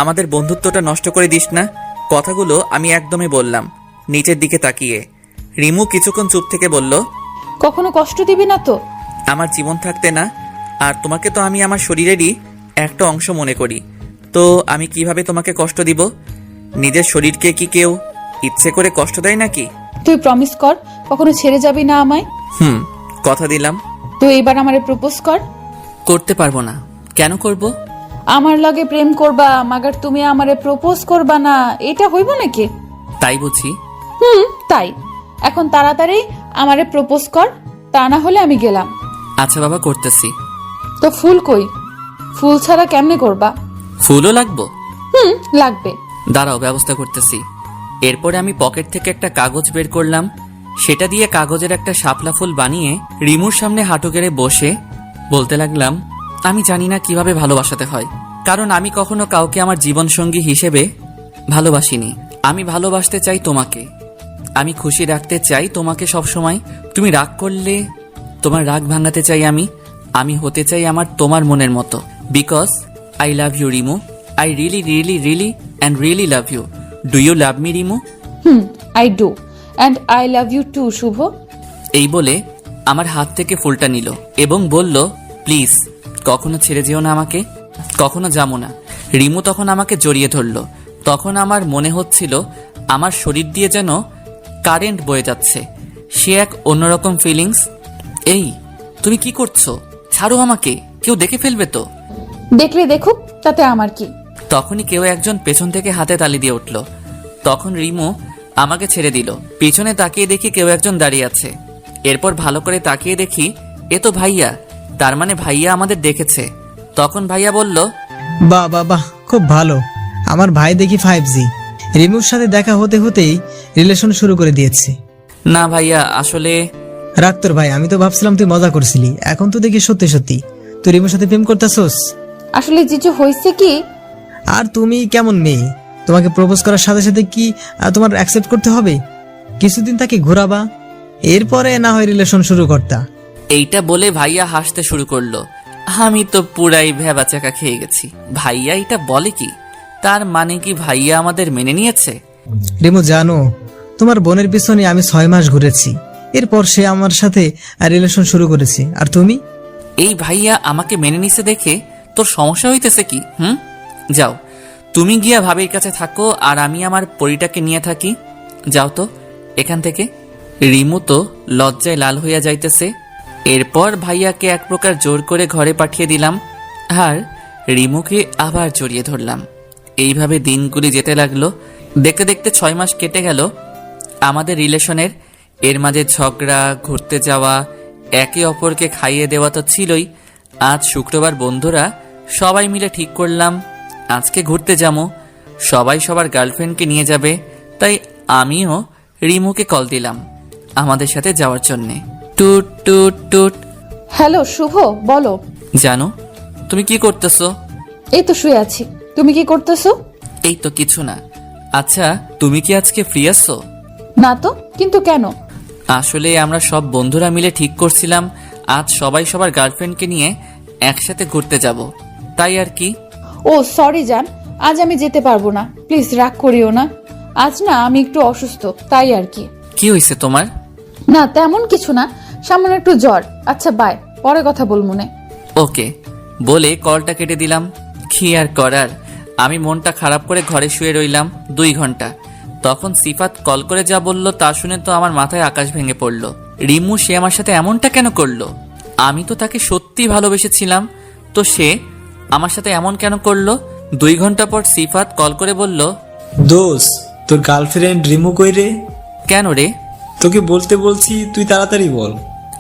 আমাদের বন্ধুত্বটা নষ্ট করে দিস না। কথাগুলো আমি একদমই বললাম নিচের দিকে তাকিয়ে। রিমু কিছুক্ষণ চুপ থেকে বলল, কখনো কষ্ট দিবি না তো? আমার জীবন থাকতে না, আর তোমাকে তো আমি আমার শরীরেরই একটা অংশ মনে করি, তো আমি কিভাবে তোমাকে কষ্ট দিব? নিজের শরীরকে কি কেউ ইচ্ছে করে কষ্ট দেয় নাকি? তুই প্রমিস কর কখনো ছেড়ে যাবি না আমায়। কথা দিলাম। তুই এবার আমারে প্রপোজ কর। করতে পারবো না। কেন করব? আমার লগে প্রেম করবা, মাগার তুমি আমারে প্রপোজ করবা না, এটা হইব নাকি? তাই বুঝি? তাই। এখন তাড়াতাড়ি আমারে প্রপোজ কর, তা না হলে আমি গেলাম। আচ্ছা বাবা, করতেছি। তো ফুল কই? ফুল ছাড়া কেমনে করবা? ফুলও লাগবো? লাগবে। দাঁড়াও, ব্যবস্থা করতেছি। এরপরে আমি পকেট থেকে একটা কাগজ বের করলাম, সেটা দিয়ে কাগজের একটা শাপলা ফুল বানিয়ে রিমুর সামনে হাঁটু গেড়ে বসে বলতে লাগলাম, আমি জানি না কিভাবে ভালোবাসাতে হয়, কারণ আমি কখনো কাউকে আমার জীবনসঙ্গী হিসেবে ভালোবাসিনি। আমি ভালোবাসতে চাই তোমাকে, আমি খুশি রাখতে চাই তোমাকে সব সময়। তুমি রাগ করলে তোমার রাগ ভাঙাতে চাই আমি হতে চাই আমার তোমার মনের মতো। Because I love you Rimu, I really really really and really love you. Do you love me Rimu? I do, and I love you too Shubho. এই বলে আমার হাত থেকে ফুলটা নিল এবং বলল, প্লিজ কখনো ছেড়ে যেও না আমাকে, কখনো যাবো না। রিমু তখন আমাকে জড়িয়ে ধরল। তখন আমার মনে হচ্ছিল আমার শরীর দিয়ে যেন কারেন্ট বয়ে যাচ্ছে। সে এক অন্যরকম ফিলিংস। এই তুমি কি করছো? ছাড়ো আমাকে, কেউ দেখে ফেলবে তো। দেখলে দেখুক, তাতে আমার কি। তখনই কেউ একজন পেছন থেকে হাতে তালি দিয়ে উঠল। তখন রিমু আমাকে ছেড়ে দিল। পিছনে তাকিয়ে দেখি কেউ একজন দাঁড়িয়ে আছে। এরপর ভালো করে তাকিয়ে দেখি এ তো ভাইয়া, তার মানে ভাইয়া আমাদের দেখেছে। তখন ভাইয়া বলল, বাহ বাহ বাহ, খুব ভালো। আমার ভাই দেখি 5G। রিমুর সাথে দেখা হতে হতেই রিলেশন শুরু করে দিয়েছে। না ভাইয়া, আসলে রাখ তোর ভাই, আমি তো ভাবছিলাম তুই মজা করছিলি, এখন তো দেখি সত্যি সত্যি তুই রিমুর সাথে প্রেম করতেছস। আসলে জিজু হয়েছে কি, আর তুমি কেমন মেয়ে, তোমাকে প্রপোজ করার সাথে সাথে কি তোমার অ্যাকসেপ্ট করতে হবে? কিছুদিন তাকে ঘোরাবা, এরপরে না হয় রিলেশন শুরু করতা। এইটা বলে ভাইয়া হাসতে শুরু করলো। আমি তো পুরাই ভেবাচাকা খেয়ে গেছি। ভাইয়া এটা বলে কি? তার মানে কি ভাইয়া আমাদের মেনে নিয়েছে? রিমু জানো, তোমার বোনের পিছনে আমি 6 মাস ঘুরেছি, এরপর সে আমার সাথে রিলেশন শুরু করেছে। আর তুমি? এই ভাইয়া আমাকে মেনে নিছে দেখে তোর সমস্যা হইতেছে কি? যাও, তুমি গিয়া ভাবির কাছে থাকো, আর আমি আমার পরিটাকে নিয়ে থাকি। যাও তো এখান থেকে। রিমু তো লজ্জায় লাল হইয়া যাইতেছে। এরপর ভাইয়াকে এক প্রকার জোর করে ঘরে পাঠিয়ে দিলাম। আর রিমুকে আবার জড়িয়ে ধরলাম। এইভাবে দিনগুলি যেতে লাগলো। দেখতে দেখতে 6 মাস কেটে গেল আমাদের রিলেশনের। এর মাঝে ঝগড়া, ঘুরতে যাওয়া, একে অপরকে খাইয়ে দেওয়া তো ছিলই। আজ শুক্রবার বন্ধুরা সবাই মিলে ঠিক করলাম আজকে ঘুরতে যাবো। সবাই সবার গার্লফ্রেন্ডকে নিয়ে যাবে, তাই আমিও রিমুকে কল দিলাম আমাদের সাথে যাওয়ার জন্যে। টুট টুট টুট। হ্যালো শুভ, বলো। জানো তুমি কি করতেছো? এই তো শুয়ে আছি। তুমি কি করতেছো? এই তো কিছু না। আচ্ছা তুমি কি আজকে ফ্রি আছো? না তো, কিন্তু কেন? আসলে আমরা সব বন্ধুরা মিলে ঠিক করছিলাম আজ সবাই সবার গার্লফ্রেন্ডকে নিয়ে একসাথে ঘুরতে যাব, তাই আর কি। ও সরি জান, আজ আমি যেতে পারবো না, প্লিজ রাগ করিও না। আজ না আমি একটু অসুস্থ, তাই আর কি। কি হয়েছে তোমার? না তেমন কিছু না, সামান্য একটু জ্বর। আচ্ছা বাই, পরে কথা বল মনে। ওকে বলে কলটা কেটে দিলাম। কি আর করার, আমি মনটা খারাপ করে ঘরে শুয়ে রইলাম 2 ঘন্টা। তখন সিফাত কল করে যা বলল তা শুনে তো আমার মাথায় আকাশ ভেঙে পড়ল। রিমু সে আমার সাথে এমনটা কেন করলো? আমি তো তাকে সত্যি ভালোবেসেছিলাম, তো সে আমার সাথে এমন কেন করলো? 2 ঘন্টা পর সিফাত কল করে বলল, দোস্ত, তোর গার্লফ্রেন্ড রিমু কই রে? কেন রে? তোকে বলতে বলছি, তুই তাড়াতাড়ি বল।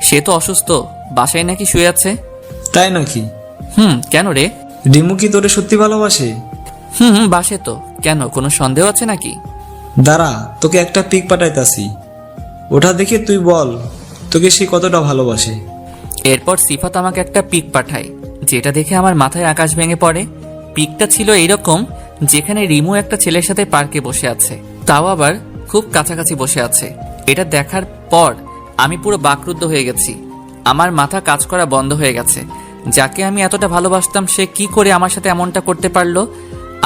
সে তো অসুস্থ, বাসায় নাকি শুয়ে আছে। তাই নাকি? কেন রে? রিমু কি তোরে সত্যি ভালোবাসে? বাসে তো। কেন, কোনো সন্দেহ আছে নাকি? দাঁড়া, তোকে একটা পিক পাঠাইতাছি, ওটা দেখে তুই বল তোকে সে কতটা ভালোবাসে। এরপর সিফাত আমাকে একটা পিক পাঠায়, যেটা দেখে আমার মাথায় আকাশ ভেঙে পড়ে। পিকটা ছিল এইরকম, যেখানে রিমু একটা ছেলের সাথে পার্কে বসে আছে, তাও আবার খুব কাছাকাছি বসে আছে। এটা দেখার পর আমি পুরো বাকরুদ্ধ হয়ে গেছি। আমার মাথা কাজ করা বন্ধ হয়ে গেছে। যাকে আমি এতটা ভালোবাসতাম সে কি করে আমার সাথে এমনটা করতে পারলো?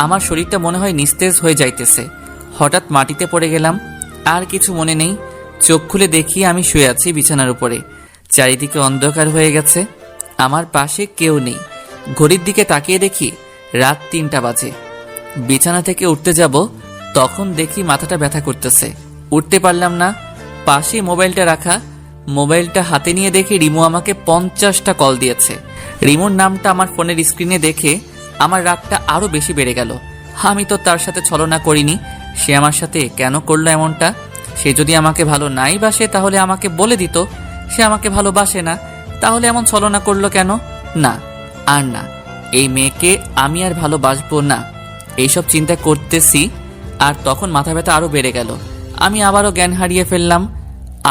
আমার শরীরটা মনে হয় নিস্তেজ হয়ে যাইতেছে। হঠাৎ মাটিতে পড়ে গেলাম, আর কিছু মনে নেই। চোখ খুলে দেখি আমি শুয়ে আছি বিছানার উপরে। চারিদিকে অন্ধকার হয়ে গেছে, আমার পাশে কেউ নেই। ঘড়ির দিকে তাকিয়ে দেখি রাত 3টা বাজে। বিছানা থেকে উঠতে যাব, তখন দেখি মাথাটা ব্যথা করতেছে, উঠতে পারলাম না। পাশে মোবাইলটা রাখা, মোবাইলটা হাতে নিয়ে দেখি রিমু আমাকে 50টা কল দিয়েছে। রিমুর নামটা আমার ফোনের স্ক্রিনে দেখে আমার রাগটা আরো বেশি বেড়ে গেল। আমি তো তার সাথে ছলনা করিনি, সে আমার সাথে কেন করলো এমনটা? সে যদি আমাকে ভালো নাই বাসে তাহলে আমাকে বলে দিত। সে আমাকে ভালোবাসে না, তাহলে এমন ছলনা করলো কেন? না, আর না, এই মেয়েকে আমি আর ভালোবাসবো না। এইসব চিন্তা করতেছি, আর তখন মাথা ব্যথা আরো বেড়ে গেল। আমি আবারও জ্ঞান হারিয়ে ফেললাম।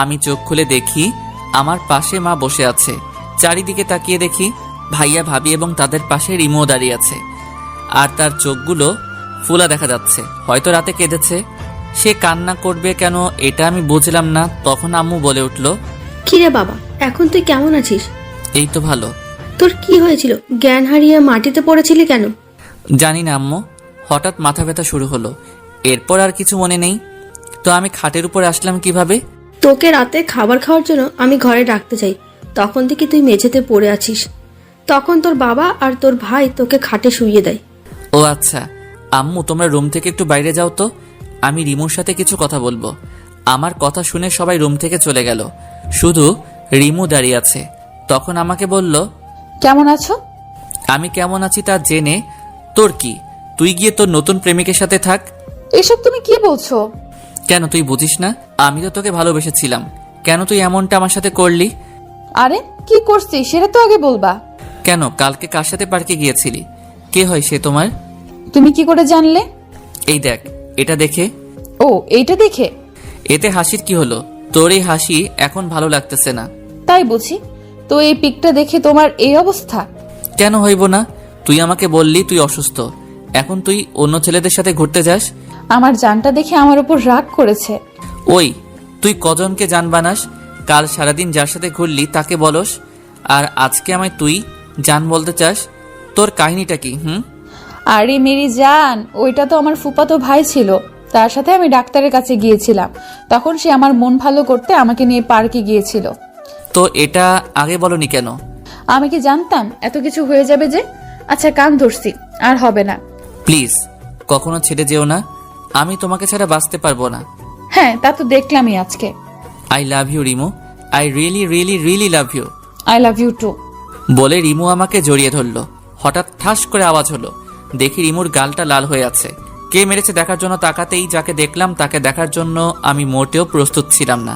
আমি চোখ খুলে দেখি আমার পাশে মা বসে আছে। চারিদিকে তাকিয়ে দেখি ভাইয়া, ভাবি এবং তাদের পাশে রিমো দাঁড়িয়ে আছে, আর তার চোখগুলো ফুলা দেখা যাচ্ছে, হয়তো রাতে কেঁদেছে। সে কান্না করবে কেন এটা আমি বুঝলাম না। তখন আম্মু বলে উঠল, কিরে বাবা, এখন তুই কেমন আছিস? এই তো ভালো। তোর কি হয়েছিল? জ্ঞান হারিয়ে মাটিতে পড়েছিলি কেন? জানি না আম্মু, হঠাৎ মাথা ব্যথা শুরু হলো, এরপর আর কিছু মনে নেই। তো আমি খাটের উপর আসলাম কিভাবে? তোকে রাতে খাবার খাওয়ার জন্য আমি ঘরে ডাকতে যাই, তখন থেকে তুই মেঝেতে পড়ে আছিস। তখন তোর বাবা আর তোর ভাই তোকে খাটে শুইয়ে দেয়। ও আচ্ছা, আম্মু তোমরা রুম থেকে একটু বাইরে যাও তো, আমি রিমুর সাথে কিছু কথা বলবো। আমার কথা শুনে সবাই রুম থেকে চলে গেল, শুধু রিমু দাঁড়িয়ে আছে। তখন আমাকে বলল, কেমন আছো? আমি কেমন আছি তা জেনে তোর কি? তুই গিয়ে তোর নতুন প্রেমিকের সাথে থাক। এসব তুমি কি বলছো? কেন তুই বুঝিস না? আমি তো তোকে ভালোবেসেছিলাম, কেন তুই এমনটা আমার সাথে করলি? আরে কি করছি সেটা তো আগে বলবা। কেন, কালকে কার সাথে পার্কে গিয়েছিলি? কে হয় সে তোমার? তুমি কি করে জানলে? এই দেখ, এটা দেখে। ও এইটা দেখে? এতে হাসির কি হলো? তোর এই হাসি এখন ভালো লাগতেছে না। তাই বুঝি। তো এই পিকটা দেখে তোমার এই অবস্থা? কেন হইব না? তুই আমাকে বললি তুই অসুস্থ, এখন তুই অন্য ছেলেদের সাথে ঘুরতে যাস। আমার জানটা দেখে আমার উপর রাগ করেছে। ওই, তুই কজনকে জান বানাস? কাল সারাদিন যার সাথে ঘুরলি তাকে বলস, আর আজকে আমায় তুই জান বলতে চাস? তোর কাহিনীটা কি? আরে মেরি জান, ওইটা তো আমার ফুফাতো ভাই ছিল, তার সাথে আমি ডাক্তারের কাছে গিয়েছিলাম। তখন সে আমার মন ভালো করতে আমাকে নিয়ে পার্কে গিয়েছিল। তো এটা আগে বলনি কেন? আমি কি জানতাম এত কিছু হয়ে যাবে যে? আচ্ছা কান ধরছি, আর হবে না। প্লিজ কখনো ছেড়ে যেও না, আমি তোমাকে ছাড়া বাঁচতে পারবো না। হ্যাঁ তা তো দেখলামই আজকে। I love you Rimu, I really really really love you. I love you too. বলে রিমু আমাকে জড়িয়ে ধরলো। হঠাৎ ঠাস করে আওয়াজ হলো। দেখি রিমুর গালটা লাল হয়ে আছে। কে মেরেছে দেখার জন্য তাকাতেই যাকে দেখলাম তাকে দেখার জন্য আমি মোটেও প্রস্তুত ছিলাম না।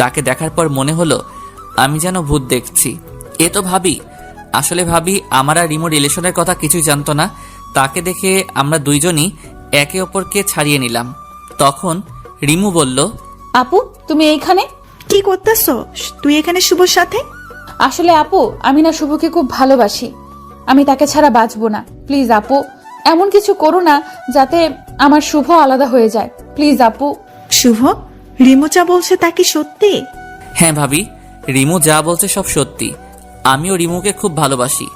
তাকে দেখার পর মনে হলো আমি যেন ভূত দেখছি। এ তো ভাবি। আসলে ভাবি আমার আর রিমুর রিলেশনের কথা কিছুই জানতো না। তাকে দেখে আমরা দুইজনই একে অপরকে ছাড়িয়ে নিলাম। তখন রিমু বলল, আপু তুমি এইখানে? কি করতেছো তুই এখানে শুভর সাথে? আসলে আপু আমি না শুভকে খুব ভালোবাসি। আমি তাকে ছাড়া বাঁচবো না। প্লিজ আপু এমন কিছু করো না যাতে আমার শুভ আলাদা হয়ে যায়। প্লিজ আপু। শুভ, রিমু যা বলছে তা কি সত্যি? হ্যাঁ ভাবি, রিমু যা বলছে সব সত্যি। আমিও রিমুকে খুব ভালোবাসি।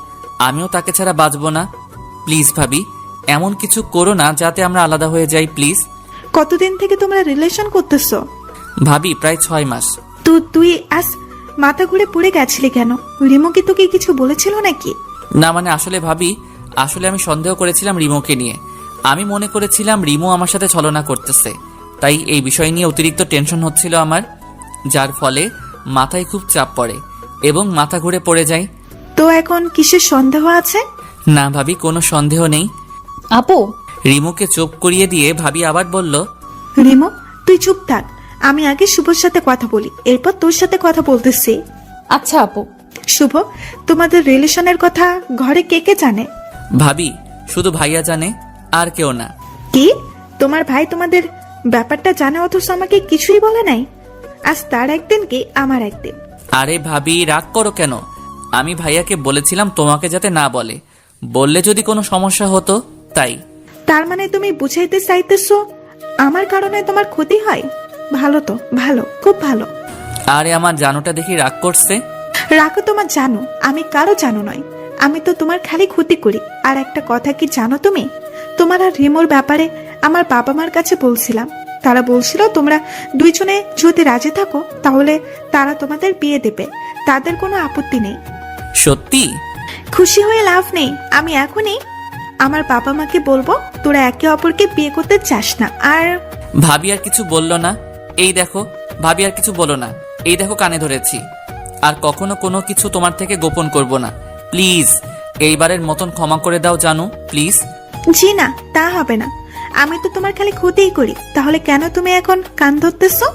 আমিও তাকে ছাড়া বাঁচবো না। প্লিজ ভাবি এমন কিছু করো না যাতে আমরা আলাদা হয়ে যাই প্লিজ। কতদিন থেকে তোমরা রিলেশন করতেছো? ভাবি প্রায় 6 মাস। তো তুই আজ মাথা ঘুরে পড়ে গেছিলি কেন? রিমু কি তোকে কিছু বলেছিল নাকি? না মানে আসলে ভাবি, আসলে আমি সন্দেহ করেছিলাম রিমুকে নিয়ে। আমি মনে করেছিলাম রিমু আমার সাথে ছলনা করতেছে। তাই এই বিষয় নিয়ে অতিরিক্ত টেনশন হচ্ছিল আমার, যার ফলে মাথায় খুব চাপ পড়ে এবং মাথা ঘুরে পড়ে যায়। তো এখন কিসের সন্দেহ আছে? না ভাবি কোনো সন্দেহ নেই। আপু রিমুকে চুপ করিয়ে দিয়ে ভাবি আবার বলল, রিমু তুই চুপ থাক, আমি আগে শুভর সাথে কথা বলি, এরপর তোর সাথে কথা বলতেছি। আচ্ছা আপু। শুভ, তোমাদের রিলেশনের কথা ঘরে কে কে জানে? ভাবি শুধু ভাইয়া জানে, আর কেউ না। কি তোমার ভাই তোমাদের ব্যাপারটা জানে অথচ আমাকে কিছুই বলে নাই? আজ তার একদিন কি আমার একদিন। আরে ভাবি রাগ করো কেন? আমি ভাইয়াকে বলেছিলাম তোমাকে যাতে না বলে, বললে যদি কোনো সমস্যা হতো তাই। তার মানে তুমি বুঝাইতে চাইতেছো আমার কারণে তোমার ক্ষতি হয়? ভালো তো, ভালো, খুব ভালো। আরে আমার জানোটা দেখি রাগ করছে। রাখো তোমার জানো, আমি কারো জানো নয়। আমি তো তোমার খালি ক্ষতি করি। আর একটা কথা কি জানো তুমি? তোমার আর রিমোর ব্যাপারে আমার বাবা মার কাছে বলছিলাম। তারা বলছিল তোমরা দুইজনে যদি রাজি থাকো তাহলে তারা তোমাদের বিয়ে দেবে, তাদের কোনো আপত্তি নেই। সত্যি? খুশি হয়ে লাভ নেই। আমি এখনই আমার বাবা মাকে বলবো তোরা একে অপরকে বিয়ে করতে চাস না। আর ভাবি আর কিছু বললো না। এই দেখো ভাবি আর কিছু বলো না। এই দেখো কানে ধরেছি। আর কখনো কোনো কিছু তোমার থেকে গোপন করব না। প্লিজ এইবারের মতন ক্ষমা করে দাও জানু, প্লিজ। জি না, তা হবে না। আমি তো তোমার খালি ক্ষতিই করি, তাহলে কেন তুমি এখন কান ধরতেছো?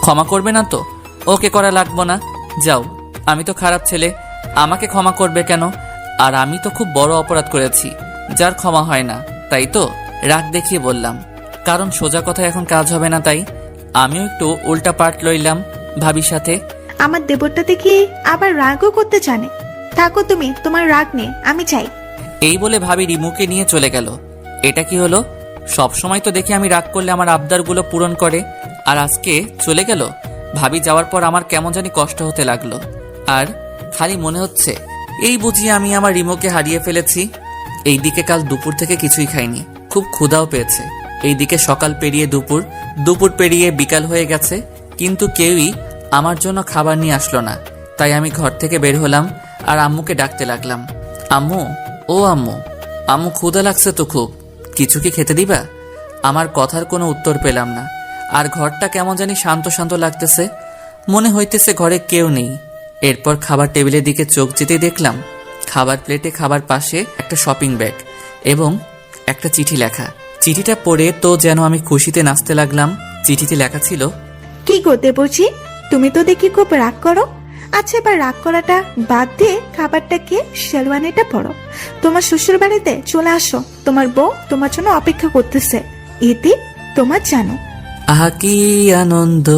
ক্ষমা করবে না তো? ওকে করা লাগবো না, যাও। আমি তো খারাপ ছেলে, আমাকে ক্ষমা করবে কেন? আর আমি তো খুব বড় অপরাধ করেছি যার ক্ষমা হয় না, তাই তো রাগ দেখিয়ে বললাম। কারণ সোজা কথা এখন কাজ হবে না, তাই আমিও একটু উল্টা পাল্ট লইলাম ভাবির সাথে। আমার দেবরটা দেখি আবার রাগও করতে জানে। থাকো তুমি তোমার রাগ নিয়ে, আমি চাই। এই বলে ভাবি রিমুকে নিয়ে চলে গেল। এটা কি হলো? সব সময় তো দেখি আমি রাগ করলে আমার আবদারগুলো পূরণ করে, আর আজকে চলে গেল। ভাবি যাওয়ার পর আমার কেমন জানি কষ্ট হতে লাগলো। আর খালি মনে হচ্ছে এই বুঝি আমি আমার রিমুকে হারিয়ে ফেলেছি। এইদিকে কাল দুপুর থেকে কিছুই খাইনি, খুব ক্ষুধাও পেয়েছে। এইদিকে সকাল পেরিয়ে দুপুর, দুপুর পেরিয়ে বিকাল হয়ে গেছে, কিন্তু কেউই আমার জন্য খাবার নিয়ে আসলো না। তাই আমি ঘর থেকে বের হলাম আর আম্মুকে ডাকতে লাগলাম, আম্মু, ও আম্মু, আম্মু ক্ষুধা লাগছে তো খুব, কিছু কি খেতে দিবা? আমার কথার কোনো উত্তর পেলাম না। আর ঘরটা কেমন জানি শান্ত শান্ত লাগতেছে, মনে হইতেছে ঘরে কেউ নেই। এরপর খাবার টেবিলের দিকে চোখ যেতেই দেখলাম খাবার প্লেটে খাবার পাশে একটা শপিং ব্যাগ এবং একটা চিঠি লেখা। চিঠিটা পড়ে তো যেন আমি খুশিতে নাচতে লাগলাম। চিঠিতে লেখা ছিল, কি করতে বলছি, তুমি তো দেখি খুব রাগ করো। আচ্ছা এবার রাগ করাটা বাদ দিয়ে খাবারটাকে শেরওয়ানিটা পরো, তোমার শ্বশুর বাড়িতে চলে আসো। তোমার বউ তোমার জন্য অপেক্ষা করতেছে। এতে তোমার জানো। আহা কি আনন্দ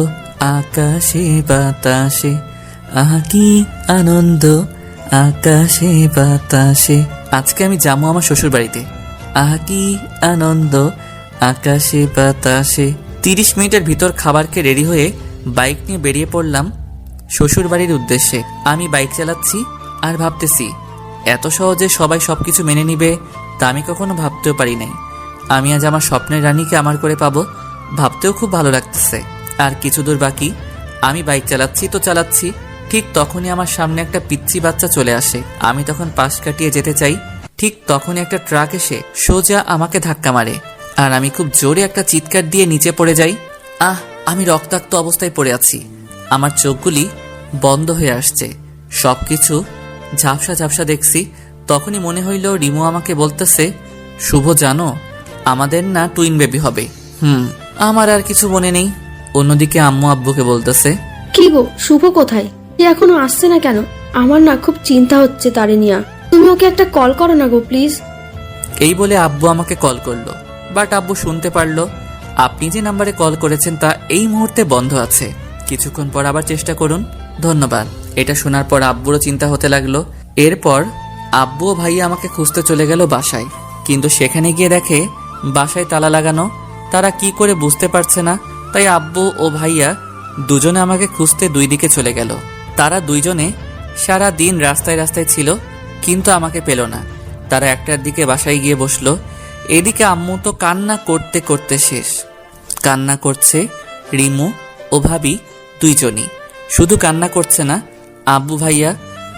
আকাশে বাতাসে, আহা কি আনন্দ আকাশে বাতাসে। আজকে আমি যাবো আমার শ্বশুর বাড়িতে। আহা কি আনন্দ আকাশে বাতাসে। 30 মিনিটের ভিতর খাবার খেয়ে রেডি হয়ে বাইক নিয়ে বেরিয়ে পড়লাম শ্বশুর বাড়ির উদ্দেশ্যে। আমি বাইক চালাচ্ছি আর ভাবতেছি এত সহজে সবাই সবকিছু মেনে নিবে তা আমি কখনো ভাবতেও পারি নাই। আমি আজ আমার স্বপ্নের রানীকে আমার করে পাবো, ভাবতেও খুব ভালো লাগতেছে। আর কিছু দূর বাকি। আমি বাইক চালাচ্ছি তো চালাচ্ছি, ঠিক তখনই আমার সামনে একটা পিচ্চি বাচ্চা চলে আসে। আমি তখন পাশ কাটিয়ে যেতে চাই, ঠিক তখনই একটা ট্রাক এসে সোজা আমাকে ধাক্কা মারে আর আমি খুব জোরে একটা চিৎকার দিয়ে নিচে পড়ে যাই। আমি রক্তাক্ত অবস্থায় পড়ে আছি। আমার চোখগুলি বন্ধ হয়ে আসছে, সবকিছু ঝাপসা ঝাপসা দেখছি। তখনই মনে হইল রিমু আমাকে বলতেছে, শুভ জানো আমাদের না টুইন বেবি হবে। আমার আর কিছু মনে নেই। অন্যদিকে আম্মু আব্বুকে বলতেছে, কি গো, শুভ কোথায়? সে এখনো আসছে না কেন? আমার না খুব চিন্তা হচ্ছে তারে নিয়া। তুমি ওকে একটা কল করো না গো প্লিজ। এই বলে আব্বু আমাকে কল করলো, বাট আব্বু শুনতে পারলো আপনি যে নাম্বারে কল করেছেন তা এই মুহূর্তে বন্ধ আছে, কিছুক্ষণ পর আবার চেষ্টা করুন, ধন্যবাদ। এটা শোনার পর আব্বুরও চিন্তা হতে লাগলো। এরপর আব্বু ও ভাইয়া আমাকে খুঁজতে চলে গেল বাসায়, কিন্তু সেখানে গিয়ে দেখে বাসায় তালা লাগানো। তারা কি করে বুঝতে পারছে না, তাই আব্বু ও ভাইয়া দুজনে আমাকে খুঁজতে দুই দিকে চলে গেল। তারা দুইজনে সারা দিন রাস্তায় রাস্তায় ছিল, কিন্তু আমাকে পেল না। তারা 1টার দিকে বাসায় গিয়ে বসলো। এদিকে আম্মু তো কান্না করতে করতে শেষ। কান্না করছে রিমু ও ভাবি দুইজনই। শুধু কান্না করছে না আব্বু ভাইয়া,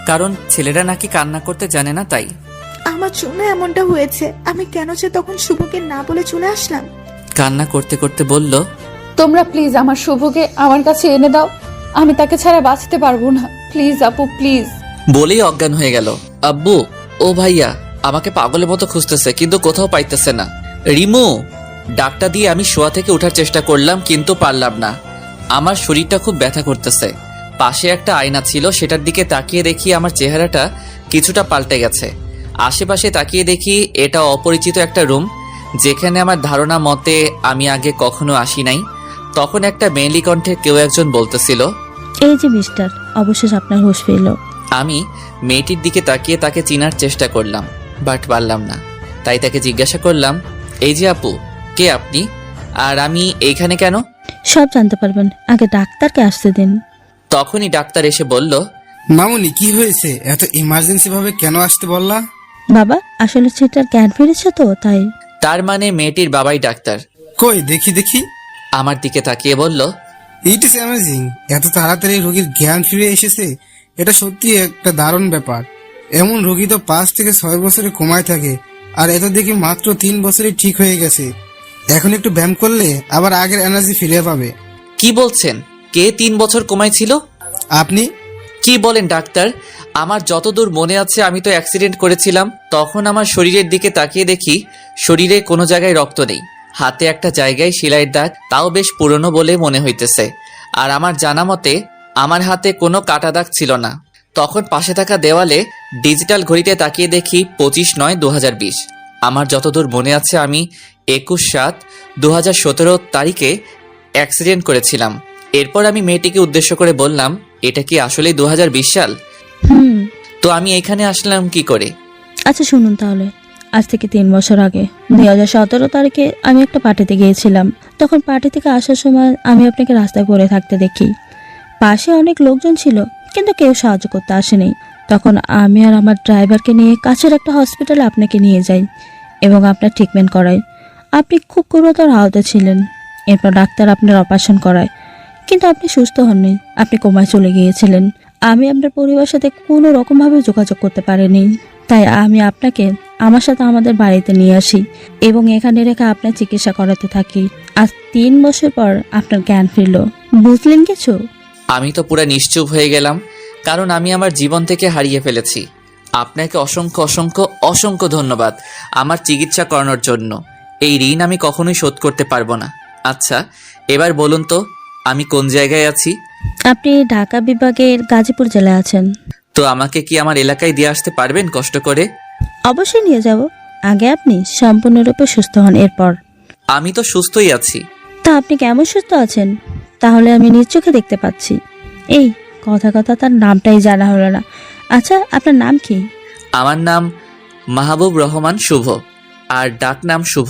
কারণ ছেলেরা নাকি কান্না করতে জানে না তাই। আমার জন্য এমনটা হয়েছে, আমি কেন যে তখন শুভকে না বলে চলে আসলাম। কান্না করতে করতে বলল, তোমরা প্লিজ আমার শুভকে আমার কাছে এনে দাও, আমি তাকে ছাড়া বাঁচতে পারবো না, প্লিজ আপু প্লিজ। বলেই অজ্ঞান হয়ে গেল। আব্বু ও ভাইয়া আমাকে পাগলের মতো খুঁজতেছে, কিন্তু কোথাও পাইতেছে না। রিমু ডাকটা দিয়ে আমি শোয়া থেকে ওঠার চেষ্টা করলাম, কিন্তু পারলাম না। আমার শরীরটা খুব ব্যথা করতেছে। পাশে একটা আয়না ছিল, সেটার দিকে তাকিয়ে দেখি আমার চেহারাটা কিছুটা পাল্টে গেছে। আশেপাশে তাকিয়ে দেখি এটা অপরিচিত একটা রুম, যেখানে আমার ধারণা মতে আমি আগে কখনো আসি নাই। তখন একটা মেয়েলি কণ্ঠে কেউ একজন বলতেছিল, এই যে মিস্টার, অবশেষ আপনার হুঁশ ফিরল। আমি মেয়েটির দিকে তাকিয়ে তাকে চিনার চেষ্টা করলাম, বাট পারলাম না। তাই তাকে জিজ্ঞাসা করলাম, এই যে আপু, কে আপনি আর আমি এইখানে কেন? সব জানতে পারবেন, আগে ডাক্তারকে আসতে দিন। তখনই ডাক্তার এসে বলল, মামুনি কি হয়েছে? এত ইমার্জেন্সি ভাবে কেন আসতে বললা? বাবা, আসলে সেটার জ্ঞান ফিরেছে তো তাই। তার মানে মেয়েটির বাবাই ডাক্তার। কই দেখি দেখি। আমার দিকে তাকিয়ে বলল, ইট ইজ অ্যামেজিং, এত তাড়াতাড়ি রোগীর জ্ঞান ফিরে এসেছে, এটা সত্যি একটা দারুণ ব্যাপার। এমন রোগী তো 5 থেকে 6 বছরে কমায় থাকে, আর এত দেখি মাত্র 3 বছরে ঠিক হয়ে গেছে। এখন একটু ব্যায়াম করলে আবার আগের এনার্জি ফিরে পাবে। কি বলছেন? কে 3 বছর কমাইছিল? আপনি? কি বলেন ডাক্তার? আমার যতদূর মনে আছে আমি তো অ্যাক্সিডেন্ট করেছিলাম। তখন আমার শরীরের দিকে তাকিয়ে দেখি শরীরে কোনো জায়গায় রক্ত নেই, হাতে একটা জায়গায় সেলাইয়ের দাগ, তাও বেশ পুরনো বলে মনে হইতেছে। আর আমার জানা মতে আমার হাতে কোনো কাটা দাগ ছিল না। তখন পাশে থাকা দেওয়ালে ডিজিটাল ঘড়িতে তাকিয়ে দেখি 25/9/2020। আমার যতদূর মনে আছে আমি 21/7/2017 তারিখে অ্যাক্সিডেন্ট করেছিলাম। এরপর আমি মেয়েটিকে উদ্দেশ্য করে বললাম, এটা কি আসলে 2020 সাল? তো আমি এখানে আসলাম কি করে? আচ্ছা শুনুন তাহলে, আজ থেকে 3 বছর আগে 2017 তারিখে আমি একটা পার্টিতে গিয়েছিলাম। তখন পার্টি থেকে আসার সময় আমি আপনাকে রাস্তায় পড়ে থাকতে দেখি। পাশে অনেক লোকজন ছিল, কিন্তু কেউ সাহায্য করতে আসেনি। তখন আমি আর আমার ড্রাইভারকে নিয়ে কাছের একটা হসপিটালে আপনাকে নিয়ে যাই এবং আপনার ট্রিটমেন্ট করাই। আপনি খুব গুরুতর আহত ছিলেন। এরপর ডাক্তার আপনার অপারেশন করায়, কিন্তু আপনি সুস্থ হননি, আপনি কোমায় চলে গিয়েছিলেন। আমি আপনার পরিবারের সাথে কোনো রকমভাবে যোগাযোগ করতে পারিনি, তাই আমি আপনাকে আমার সাথে আমাদের বাড়িতে নিয়ে আসি এবং এখানে রেখে আপনার চিকিৎসা করাতে থাকি। আজ 3 বছর পর আপনার জ্ঞান ফিরল, বুঝলেন কিছু? আমি তো পুরো নিশ্চুপ হয়ে গেলাম, কারণ আমি আমার জীবন থেকে হারিয়ে ফেলেছি। আপনাকে অসংখ্য অসংখ্য অসংখ্য ধন্যবাদ আমার চিকিৎসা করানোর জন্য। এই ঋণ আমি কখনোই শোধ করতে পারবো না। আচ্ছা এবার বলুন তো আমি কোন জায়গায় আছি? আপনি ঢাকা বিভাগের গাজীপুর জেলায় আছেন। তো আমাকে কি আমার এলাকায় দিয়ে আসতে পারবেন কষ্ট করে? অবশ্যই নিয়ে যাব, আগে আপনি সম্পূর্ণরূপে সুস্থ হন। এরপর আমি তো সুস্থই আছি। তা আপনি কেমন সুস্থ আছেন? তাহলে আমি নিজ চোখে দেখতে পাচ্ছি। এই কথা কথা তার নামটাই জানা হলো না। আচ্ছা আপনার নাম কি? আমার নাম মাহবুব রহমান শুভ, আর ডাক নাম শুভ।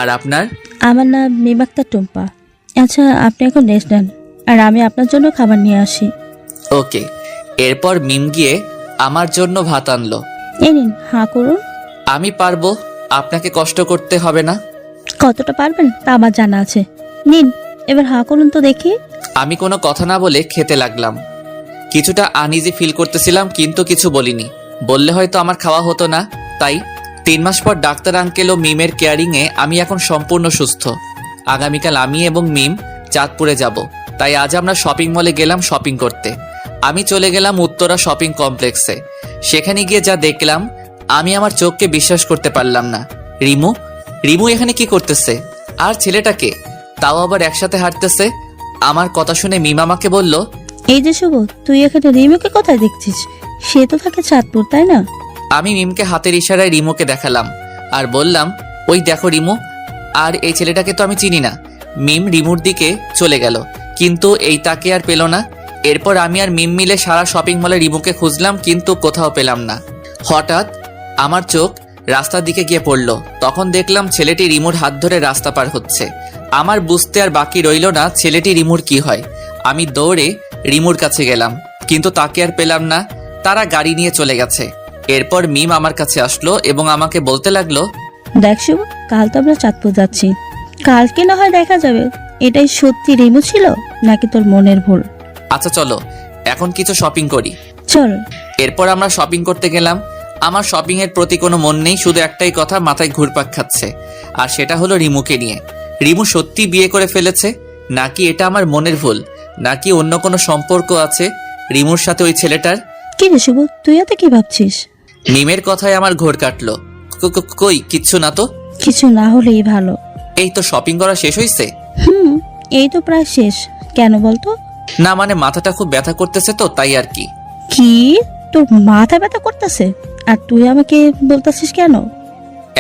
আর আপনার? আমার নাম মিমাক্তা টুম্পা। আচ্ছা আপনি এখন রেস্ট নেন, আর আমি আপনার জন্য খাবার নিয়ে আসি। ওকে। এরপর মিম গিয়ে আমার জন্য ভাত আনলো। এই নিন, হাঁ করুন। আমি পারবো, আপনাকে কষ্ট করতে হবে না। কতটা পারবেন তা আমার জানা আছে। নিন, এবার হাঁ করুন তো দেখি। আমি কোনো কথা না বলে খেতে লাগলাম। কিছুটা আনইজি ফিল করতেছিলাম, কিন্তু কিছু বলিনি। বললে হয়তো আমার খাওয়া হতো না। তাই 3 মাস পর ডাক্তার আঙ্কেল ও মিমের কেয়ারিংয়ে আমি এখন সম্পূর্ণ সুস্থ। আগামীকাল আমি এবং মিম চাঁদপুরে যাব, তাই আজ আমরা শপিং মলে গেলাম শপিং করতে। আমি চলে গেলাম উত্তরা শপিং কমপ্লেক্সে। সেখানে গিয়ে যা দেখলাম আমি আমার চোখকে বিশ্বাস করতে পারলাম না। রিমু রিমু এখানে কি করতেছে? আর ছেলেটাকে, তাও আবার একসাথে হাঁটতেছে। আমার কথা শুনে মিম আমাকে বলল, এই যে শুভ, তুই এখানে রিমুকে কোথায় দেখছিস? সে তো থাকে চাঁদপুর, তাই না? আমি মিমকে হাতের ইশারায় রিমুকে দেখালাম আর বললাম, ওই দেখো রিমু। আর এই ছেলেটাকে তো আমি চিনি না। মিম রিমুর দিকে চলে গেল, কিন্তু এই তাকে আর পেল না। এরপর আমি আর মিম মিলে সারা শপিং মলে রিমুকে খুঁজলাম, কিন্তু কোথাও পেলাম না। হঠাৎ আমার চোখ রাস্তার দিকে গিয়ে পড়ল। তখন দেখলাম ছেলেটি রিমুর হাত ধরে রাস্তা পার হচ্ছে। আমার বুঝতে আর বাকি রইল না ছেলেটি রিমুর কি হয়। আমি দৌড়ে রিমুর কাছে গেলাম, কিন্তু তাকে আর পেলাম না। তারা গাড়ি নিয়ে চলে গেছে। এরপর মিম আমার কাছে আসলো এবং আমাকে বলতে লাগলো, দেখ শুভ, কাল তো আমরা চাঁদপুর যাচ্ছি। কালকে না হয় দেখা যাবে এটাই সত্যি রিমু ছিল নাকি তোর মনের ভুল। আচ্ছা চলো এখন কিছু শপিং করি। চল। এরপর আমরা শপিং করতে গেলাম। আমার শপিং এর প্রতি কোনো মন নেই, শুধু একটাই কথা মাথায় ঘুরপাক খাচ্ছে, আর সেটা হলো রিমুকে নিয়ে। রিমু সত্যি বিয়ে করে ফেলেছে, নাকি এটা আমার মনের ভুল, নাকি অন্য কোনো সম্পর্ক আছে রিমুর সাথে ওই ছেলেটার? কি রে শুভ, তুই এত কি ভাবছিস? মিমের কথায় আমার ঘোর কাটলো। কই কিচ্ছু না তো। কিছু না হলেই ভালো। এই তো শপিং করা শেষ হয়েছে। এই তো প্রায় শেষ। কেন বলতো? না মানে মাথাটা খুব ব্যথা করতেছে তো, তাই আর কি। কি, তোর মাথা ব্যথা করতেছে? আর তুই আমাকে বলতেছিস কেন?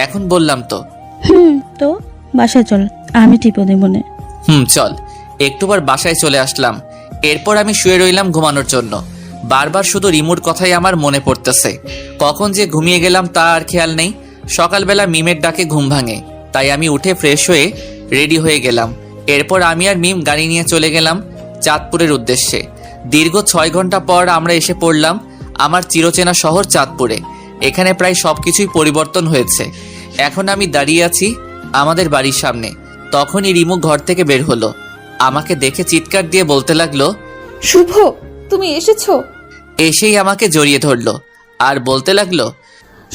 এখন বললাম তো। তো বাসায় চল, আমি টিপো দেব মনে। চল। একটুবার বাসায় চলে আসলাম। এরপর আমি শুয়ে রইলাম ঘুমানোর জন্য। বারবার শুধু রিমুর কথাই আমার মনে পড়তেছে। কখন যে ঘুমিয়ে গেলাম তা আর খেয়াল নেই। সকালবেলা মিমের ডাকে ঘুম ভাঙে, তাই আমি উঠে ফ্রেশ হয়ে রেডি হয়ে গেলাম। এরপর আমি আর মিম গাড়ি নিয়ে চলে গেলাম চাঁদপুরের উদ্দেশ্যে। দীর্ঘ 6 ঘন্টা পর আমরা এসে পড়লাম আমার চিরচেনা শহর চাঁদপুরে। এখানে প্রায় সবকিছুই পরিবর্তন হয়েছে। এখন আমি দাঁড়িয়ে আছি আমাদের বাড়ির সামনে। তখনই রিমু ঘর থেকে বের হলো। আমাকে দেখে চিৎকার দিয়ে বলতে লাগলো, শুভ, তুমি এসেছো? এসেই আমাকে জড়িয়ে ধরলো আর বলতে লাগলো,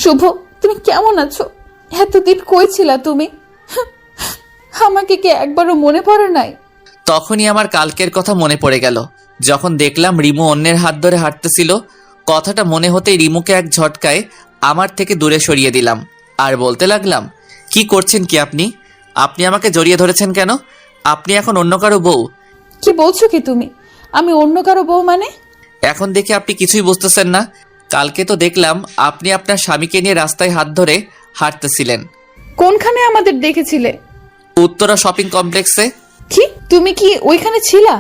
শুভ, তুমি কেমন আছো? এতদিন কই ছিলা তুমি? আমাকে কি একবারও মনে পড়ে নাই? তখনই আমার কালকের কথা মনে পড়ে গেল, যখন দেখলাম রিমু অন্যের হাত ধরে হাঁটতেছিল। কথাটা মনে হতেই রিমুকে এক ঝটকায় আমার থেকে দূরে সরিয়ে দিলাম আর বলতে লাগলাম, কি করছেন কি আপনি? আপনি আমাকে জড়িয়ে ধরেছেন কেন? আপনি এখন অন্য কারো বউ? কি বলছো কি তুমি? আমি অন্য কারো বউ মানে? এখন দেখে আপনি কিছুই বুঝতেছেন না। কালকে তো দেখলাম আপনি আপনার স্বামীকে নিয়ে রাস্তায় হাত ধরে হাঁটতেছিলেন। কোনখানে আমাদের দেখেছিলে? উত্তরা শপিং কমপ্লেক্সে। কি, তুমি কি ওইখানে ছিলা?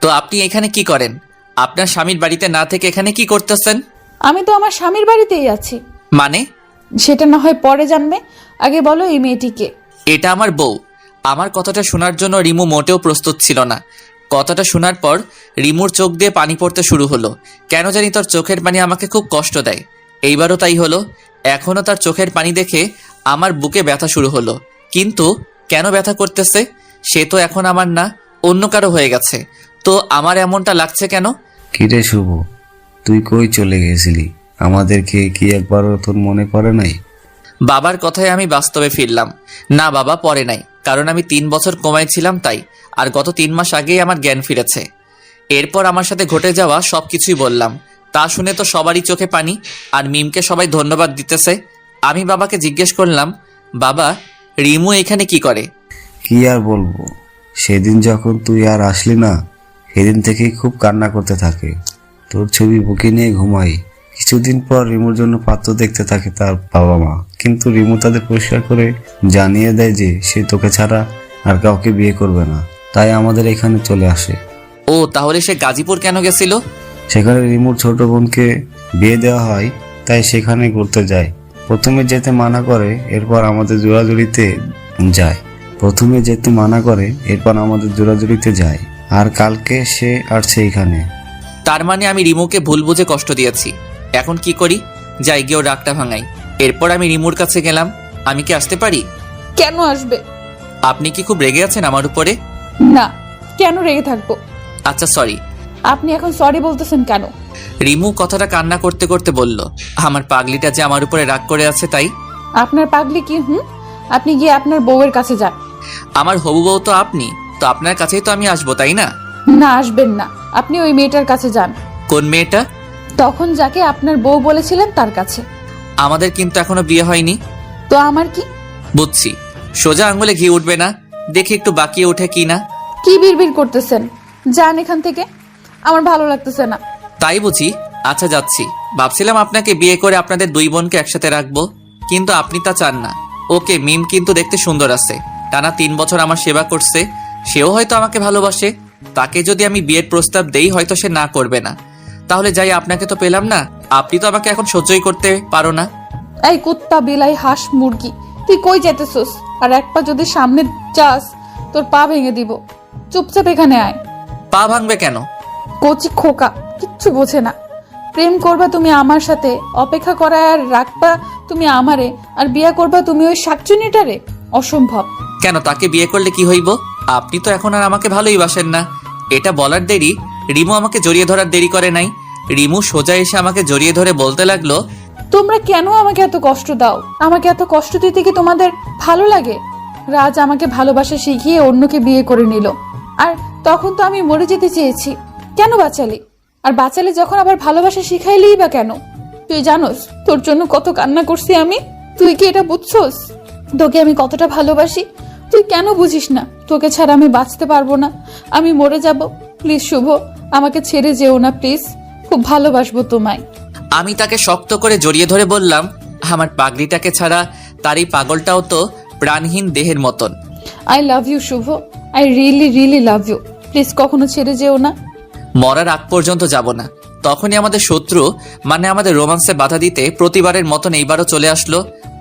তো আপনি এখানে কি করেন? আপনার স্বামীর বাড়িতে না থেকে এখানে কি করতেছেন? আমি তো আমার স্বামীর বাড়িতেই আছি। মানে? সেটা না হয় পরে জানবে, আগে বলো এই মেয়েটিকে। এটা আমার বউ। আমার কথাটা শোনার জন্য রিমু মোটেও প্রস্তুত ছিল না। কথাটা শোনার পর রিমুর চোখ দিয়ে পানি পড়তে শুরু হলো। কেন জানি তার চোখের পানি আমাকে খুব কষ্ট দেয়। এইবারও তাই হলো। এখনও তার চোখের পানি দেখে আমার বুকে ব্যথা শুরু হলো। কিন্তু কেন ব্যথা করতেছে? সে তো এখন আমার না, অন্য কারো হয়ে গেছে। তো আমার এমনটা লাগছে কেন? কিরে শুভ, তুই কই চলে গেছিলি? আমাদেরকে কি একবারও তোর মনে পড়ে নাই? বাবার কথায় আমি বাস্তবে ফিরলাম। না বাবা, পরে নাই, কারণ আমি 3 বছর কোমায় ছিলাম তাই। আর গত 3 মাস আগেই আমার জ্ঞান ফিরেছে। এরপর আমার সাথে ঘটে যাওয়া সবকিছুই বললাম। তা শুনে তো সবারই চোখে পানি, আর মিমকে সবাই ধন্যবাদ দিতেছে। আমি বাবাকে জিজ্ঞেস করলাম, বাবা, রিমু এখানে কি করে? কি আর বলবো, সেদিন যখন তুই আর আসলি না, সেদিন থেকেই খুব কান্না করতে থাকে। তোর ছবি বুকে নিয়ে ঘুমাই। কিছুদিন পর রিমুর জন্য পাত্র দেখতে থাকে তার বাবা মা, কিন্তু রিমু তাদের পরিষ্কার করে জানিয়ে দেয় যে সে তোকে ছাড়া আর কাউকে বিয়ে করবে না। তাই আমাদের এখানে চলে আসে। ও, তাহলে সে গাজীপুর কেন গেছিল? সেখানে রিমুর ছোট বোনকে বিয়ে দেওয়া হয়, তাই সেখানে ঘুরতে যায়। প্রথমে যেতে মানা করে, এরপর আমাদের জোড়াজুড়িতে যায়। আর কালকে সে আসছে এখানে। তার মানে আমি রিমুকে ভুল বুঝে কষ্ট দিয়েছি। এখন কি করি? যাই গিয়ে ওর রাগটা ভাঙাই। এরপর আমি রিমুর কাছে গেলাম। আমি কি আসতে পারি? কেন আসবে? আপনি কি খুব রেগে আছেন আমার উপরে? না, কেন রেগে থাকবো? আচ্ছা সরি। আপনি এখন সরি বলতেছেন কেন? রিমু কথাটা কান্না করতে করতে বলল, আমার পাগলিটা যে আমার উপরে রাগ করে আছে তাই। আপনার পাগলি কি? আপনি গিয়ে আপনার বউয়ের কাছে যান। আমার হবু বউ তো আপনি, তো আপনার কাছেই তো আমি আসবো, তাই না? না, আসবেন না। আপনি ওই মেয়েটার কাছে যান। কোন মেয়েটা? তখন যাকে আপনার বউ বলেছিলেন তার কাছে। আমাদের কিন্তু এখনো বিয়ে হয়নি। তো আমার কি? বুঝছি, সোজা আঙ্গুলে ঘি উঠবে না, দেখি একটু বাকিয়ে ওঠে কি না। কি বিড়বিড় করতেছেন? যান এখান থেকে, আমার ভালো লাগতেছে না। তাই বুঝি? আচ্ছা যাচ্ছি। ভাবছিলাম আপনাকে বিয়ে করে আপনাদের দুই বোনকে একসাথে রাখবো, কিন্তু আপনি তা চান না। ওকে, মিম কিন্তু দেখতে সুন্দর আছে, টানা 3 বছর আমার সেবা করছে, সেও হয়তো আমাকে ভালোবাসে। তাকে যদি আমি বিয়ের প্রস্তাব দেই হয়তো সে না করবে না। তাহলে যাই, আপনাকে তো পেলাম না, আপনি তো আমাকে এখন সহ্যই করতে পারো না। এই কুত্তা, বিলাই, হাঁস, মুরগি, তুই কই যেতেছস? আর এক পা যদি সামনে যাস তোর পা ভেঙে দিব। চুপচাপ এখানে আয়। পা ভাঙবে কেন? কচি খোকা, কিচ্ছু বোঝে না। প্রেম করবা তুমি আমার সাথে, অপেক্ষা করা আর রাখবা তুমি আমারে, আর বিয়া করবা তুমি ওই শাকচুনিটারে? অসম্ভব। কেন, তাকে বিয়ে করলে কি হইব? আপনি তো এখন আর আমাকে ভালোই বাসেন না। এটা বলার দেরি রিমু আমাকে জড়িয়ে ধরার দেরি করে নাই। রিমু সোজা এসে আমাকে জড়িয়ে ধরে বলতে লাগলো, তোমরা কেন আমাকে এত কষ্ট দাও? আমাকে এত কষ্ট দিতে কি তোমাদের ভালো লাগে? রাজ আমাকে ভালোবাসা শিখিয়ে অন্যকে বিয়ে করে নিল, আর তখন তো আমি মরে যেতে চেয়েছি। কেন বাঁচালি? আর বাঁচালে যখন আবার ভালোবাসা শিখাইলেই বা কেন? তুই জানোস তোর জন্য কত কান্না করছি আমি? তুই কি এটা বুঝছস? তোকে আমি কতটা ভালোবাসি তুই কেন বুঝিস না? তোকে ছাড়া আমি বাঁচতে পারবো না, আমি মরে যাব। প্লিজ শুভ, আমাকে ছেড়ে যেও না প্লিজ, খুব ভালোবাসবো তোমায়। আমি তাকে শক্ত করে জড়িয়ে ধরে বললাম, আমার পাগড়িটাকে ছাড়া তার এই পাগলটাও তো প্রাণহীন দেহের মতন। I love you Shubh, I really really love you, please কখনো ছেড়ে যেও না। মরার আগ পর্যন্ত যাব না। তখনই আমাদের শত্রু মানে আমাদের রোমান্সে বাধা দিতে প্রতিবারের মতন এইবারও চলে আসলো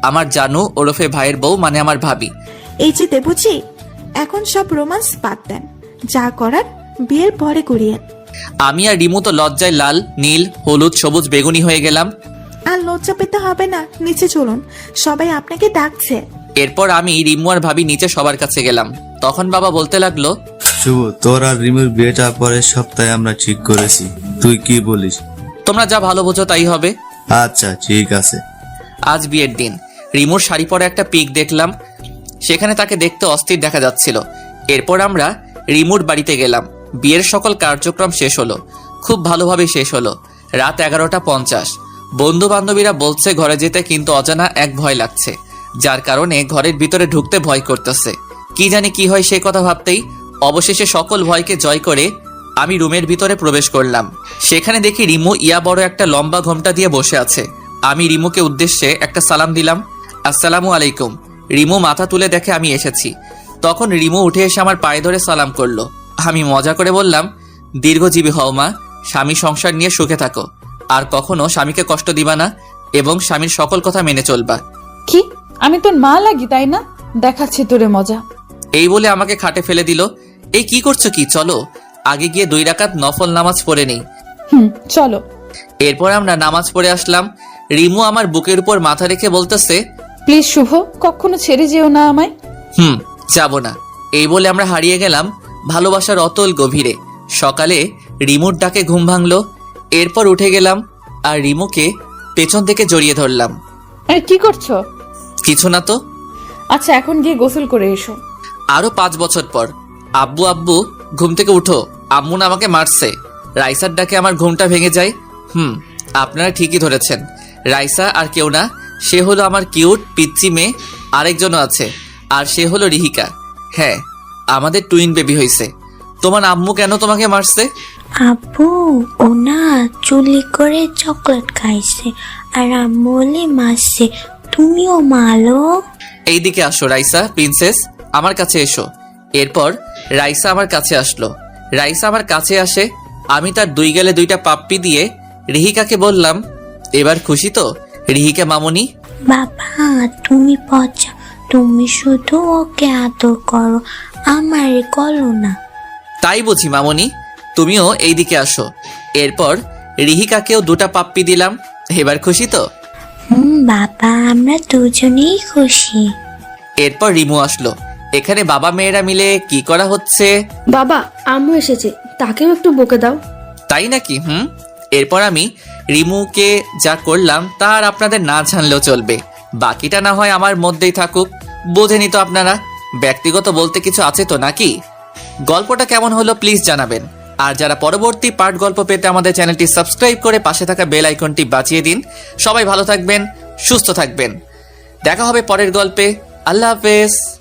আমার জানু ওরফে ভাইয়ের বউ মানে আমার ভাবি। এই যে দেবুজি, এখন সব রোমান্স বাদ দেন, যা করার বিয়ের পরে করিয়েন। আমি আর রিমু তো লজ্জায় লাল, নীল, হলুদ, সবুজ, বেগুনি হয়ে গেলাম। আর লজ্জা পেতে হবে না, নিচে চলুন, সবাই আপনাকে ডাকছে। এরপর আমি, রিমু আর ভাবি নিচে সবার কাছে গেলাম। তখন বাবা বলতে লাগলো, শুভ, তোর আর রিমুর বিয়েটা পরের সপ্তাহে আমরা ঠিক করেছি, তুই কি বলিস? তোমরা যা ভালো বোঝো তাই হবে। আচ্ছা ঠিক আছে। আজ বিয়ের দিন। রিমুর শাড়ি পরা একটা পিক দেখলাম, সেখানে তাকে দেখতে অস্থির দেখা যাচ্ছিল। এরপর আমরা রিমুর বাড়িতে গেলাম। বিয়ের সকল কার্যক্রম শেষ হলো, খুব ভালোভাবে শেষ হলো। রাত 11:50। বন্ধু বান্ধবীরা বলছে ঘরে যেতে, কিন্তু অজানা এক ভয় লাগছে, যার কারণে ঘরের ভিতরে ঢুকতে ভয় করতেছে। কি জানি কি হয় সে কথা ভাবতেই অবশেষে সকল ভয়কে জয় করে আমি রুমের ভিতরে প্রবেশ করলাম। সেখানে দেখি রিমু ইয়া বড় একটা লম্বা ঘোমটা দিয়ে বসে আছে। আমি রিমুকে উদ্দেশ্যে একটা সালাম দিলাম, আসসালামু আলাইকুম। রিমু মাথা তুলে দেখে আমি এসেছি। তখন রিমু উঠে এসে আমার পায়ে ধরে সালাম করলো। আমি মজা করে বললাম, দীর্ঘজীবী হও মা, স্বামী সংসার নিয়ে সুখে থাকো, আর কখনো স্বামীকে কষ্ট দিবা না এবং স্বামীর সকল কথা মেনে চলবা। কি, আমি তোর মা লাগি তাই না? দেখাচ্ছি তোরে মজা। এই বলে আমাকে খাটে ফেলে দিল। এই কি করছো কি? চলো আগে গিয়ে 2 রাকাত নফল নামাজ পড়ে নেই। চলো। এরপর আমরা নামাজ পড়ে আসলাম। রিমু আমার বুকের উপর মাথা রেখে বলতেছে, প্লিজ শুভ, কখনো ছেড়ে যেও না আমায়। যাব না। এই বলে আমরা হারিয়ে গেলাম ভালোবাসার অতল গভীরে। সকালে রিমুর ডাকে ঘুম ভাঙলো। এরপর উঠে গেলাম আর রিমুকে পেছন থেকে জড়িয়ে ধরলাম। আরে কি করছো? কিছু না তো। আচ্ছা, এখন গিয়ে গোসল করে এসো। আরো 5 বছর পর। আব্বু আব্বু, ঘুম থেকে উঠো, আম্মু না আমাকে মারছে। রাইসার ডাকে আমার ঘুমটা ভেঙে যায়। আপনারা ঠিকই ধরেছেন, রাইসা আর কেউ না, সে হলো আমার কিউট পিচ্চি মেয়ে। আরেকজনও আছে, আর সে হলো রিহিকা। হ্যাঁ, আমাদের টুইন বেবি হয়েছে। তোমার আম্মু কেন তোমাকে মারছে? আব্বু ও না চুলি করে চকলেট খাইছে আর আম্মু বলে মারছে, তুমিও মারো। এইদিকে আসো রাইসা প্রিন্সেস, আমার কাছে এসো। এরপর রাইসা আমার কাছে আসলো। রাইসা আমার কাছে আসে, আমি তার 2 গালে 2টা পাপ্পি দিয়ে রিহিকাকে বললাম, এবার খুশি তো রিহিকা মামুনি? বাবা তুমি পচা, তুমি শুধু ওকে আদর করো, আমারে করো না। তাই বুঝি মামুনি, তুমিও এইদিকে আসো। এরপর রিহিকাকেও 2টা পাপ্পি দিলাম। এবার খুশি তো? বাবা আমরা দুজনেই খুশি। এরপর রিমু আসলো। এখানে বাবা মেয়েরা মিলে কি করা হচ্ছে? বাবা, আম্মু এসেছে, তাকেও একটু বকে দাও। তাই নাকি? এরপর আমি রিমুকে যা করলাম তার আপনাদের না জানলেও চলবে, বাকিটা না হয় আমার মধ্যেই থাকুক। বোঝেনি তো আপনারা, ব্যক্তিগত বলতে কিছু আছে তো নাকি? গল্পটা কেমন হলো প্লিজ জানাবেন। আর যারা পরবর্তী পার্ট গল্প পেতে আমাদের চ্যানেলটি সাবস্ক্রাইব করে পাশে থাকা বেল আইকনটি বাজিয়ে দিন। সবাই ভালো থাকবেন, সুস্থ থাকবেন। দেখা হবে পরের গল্পে। আল্লাহ হাফেজ।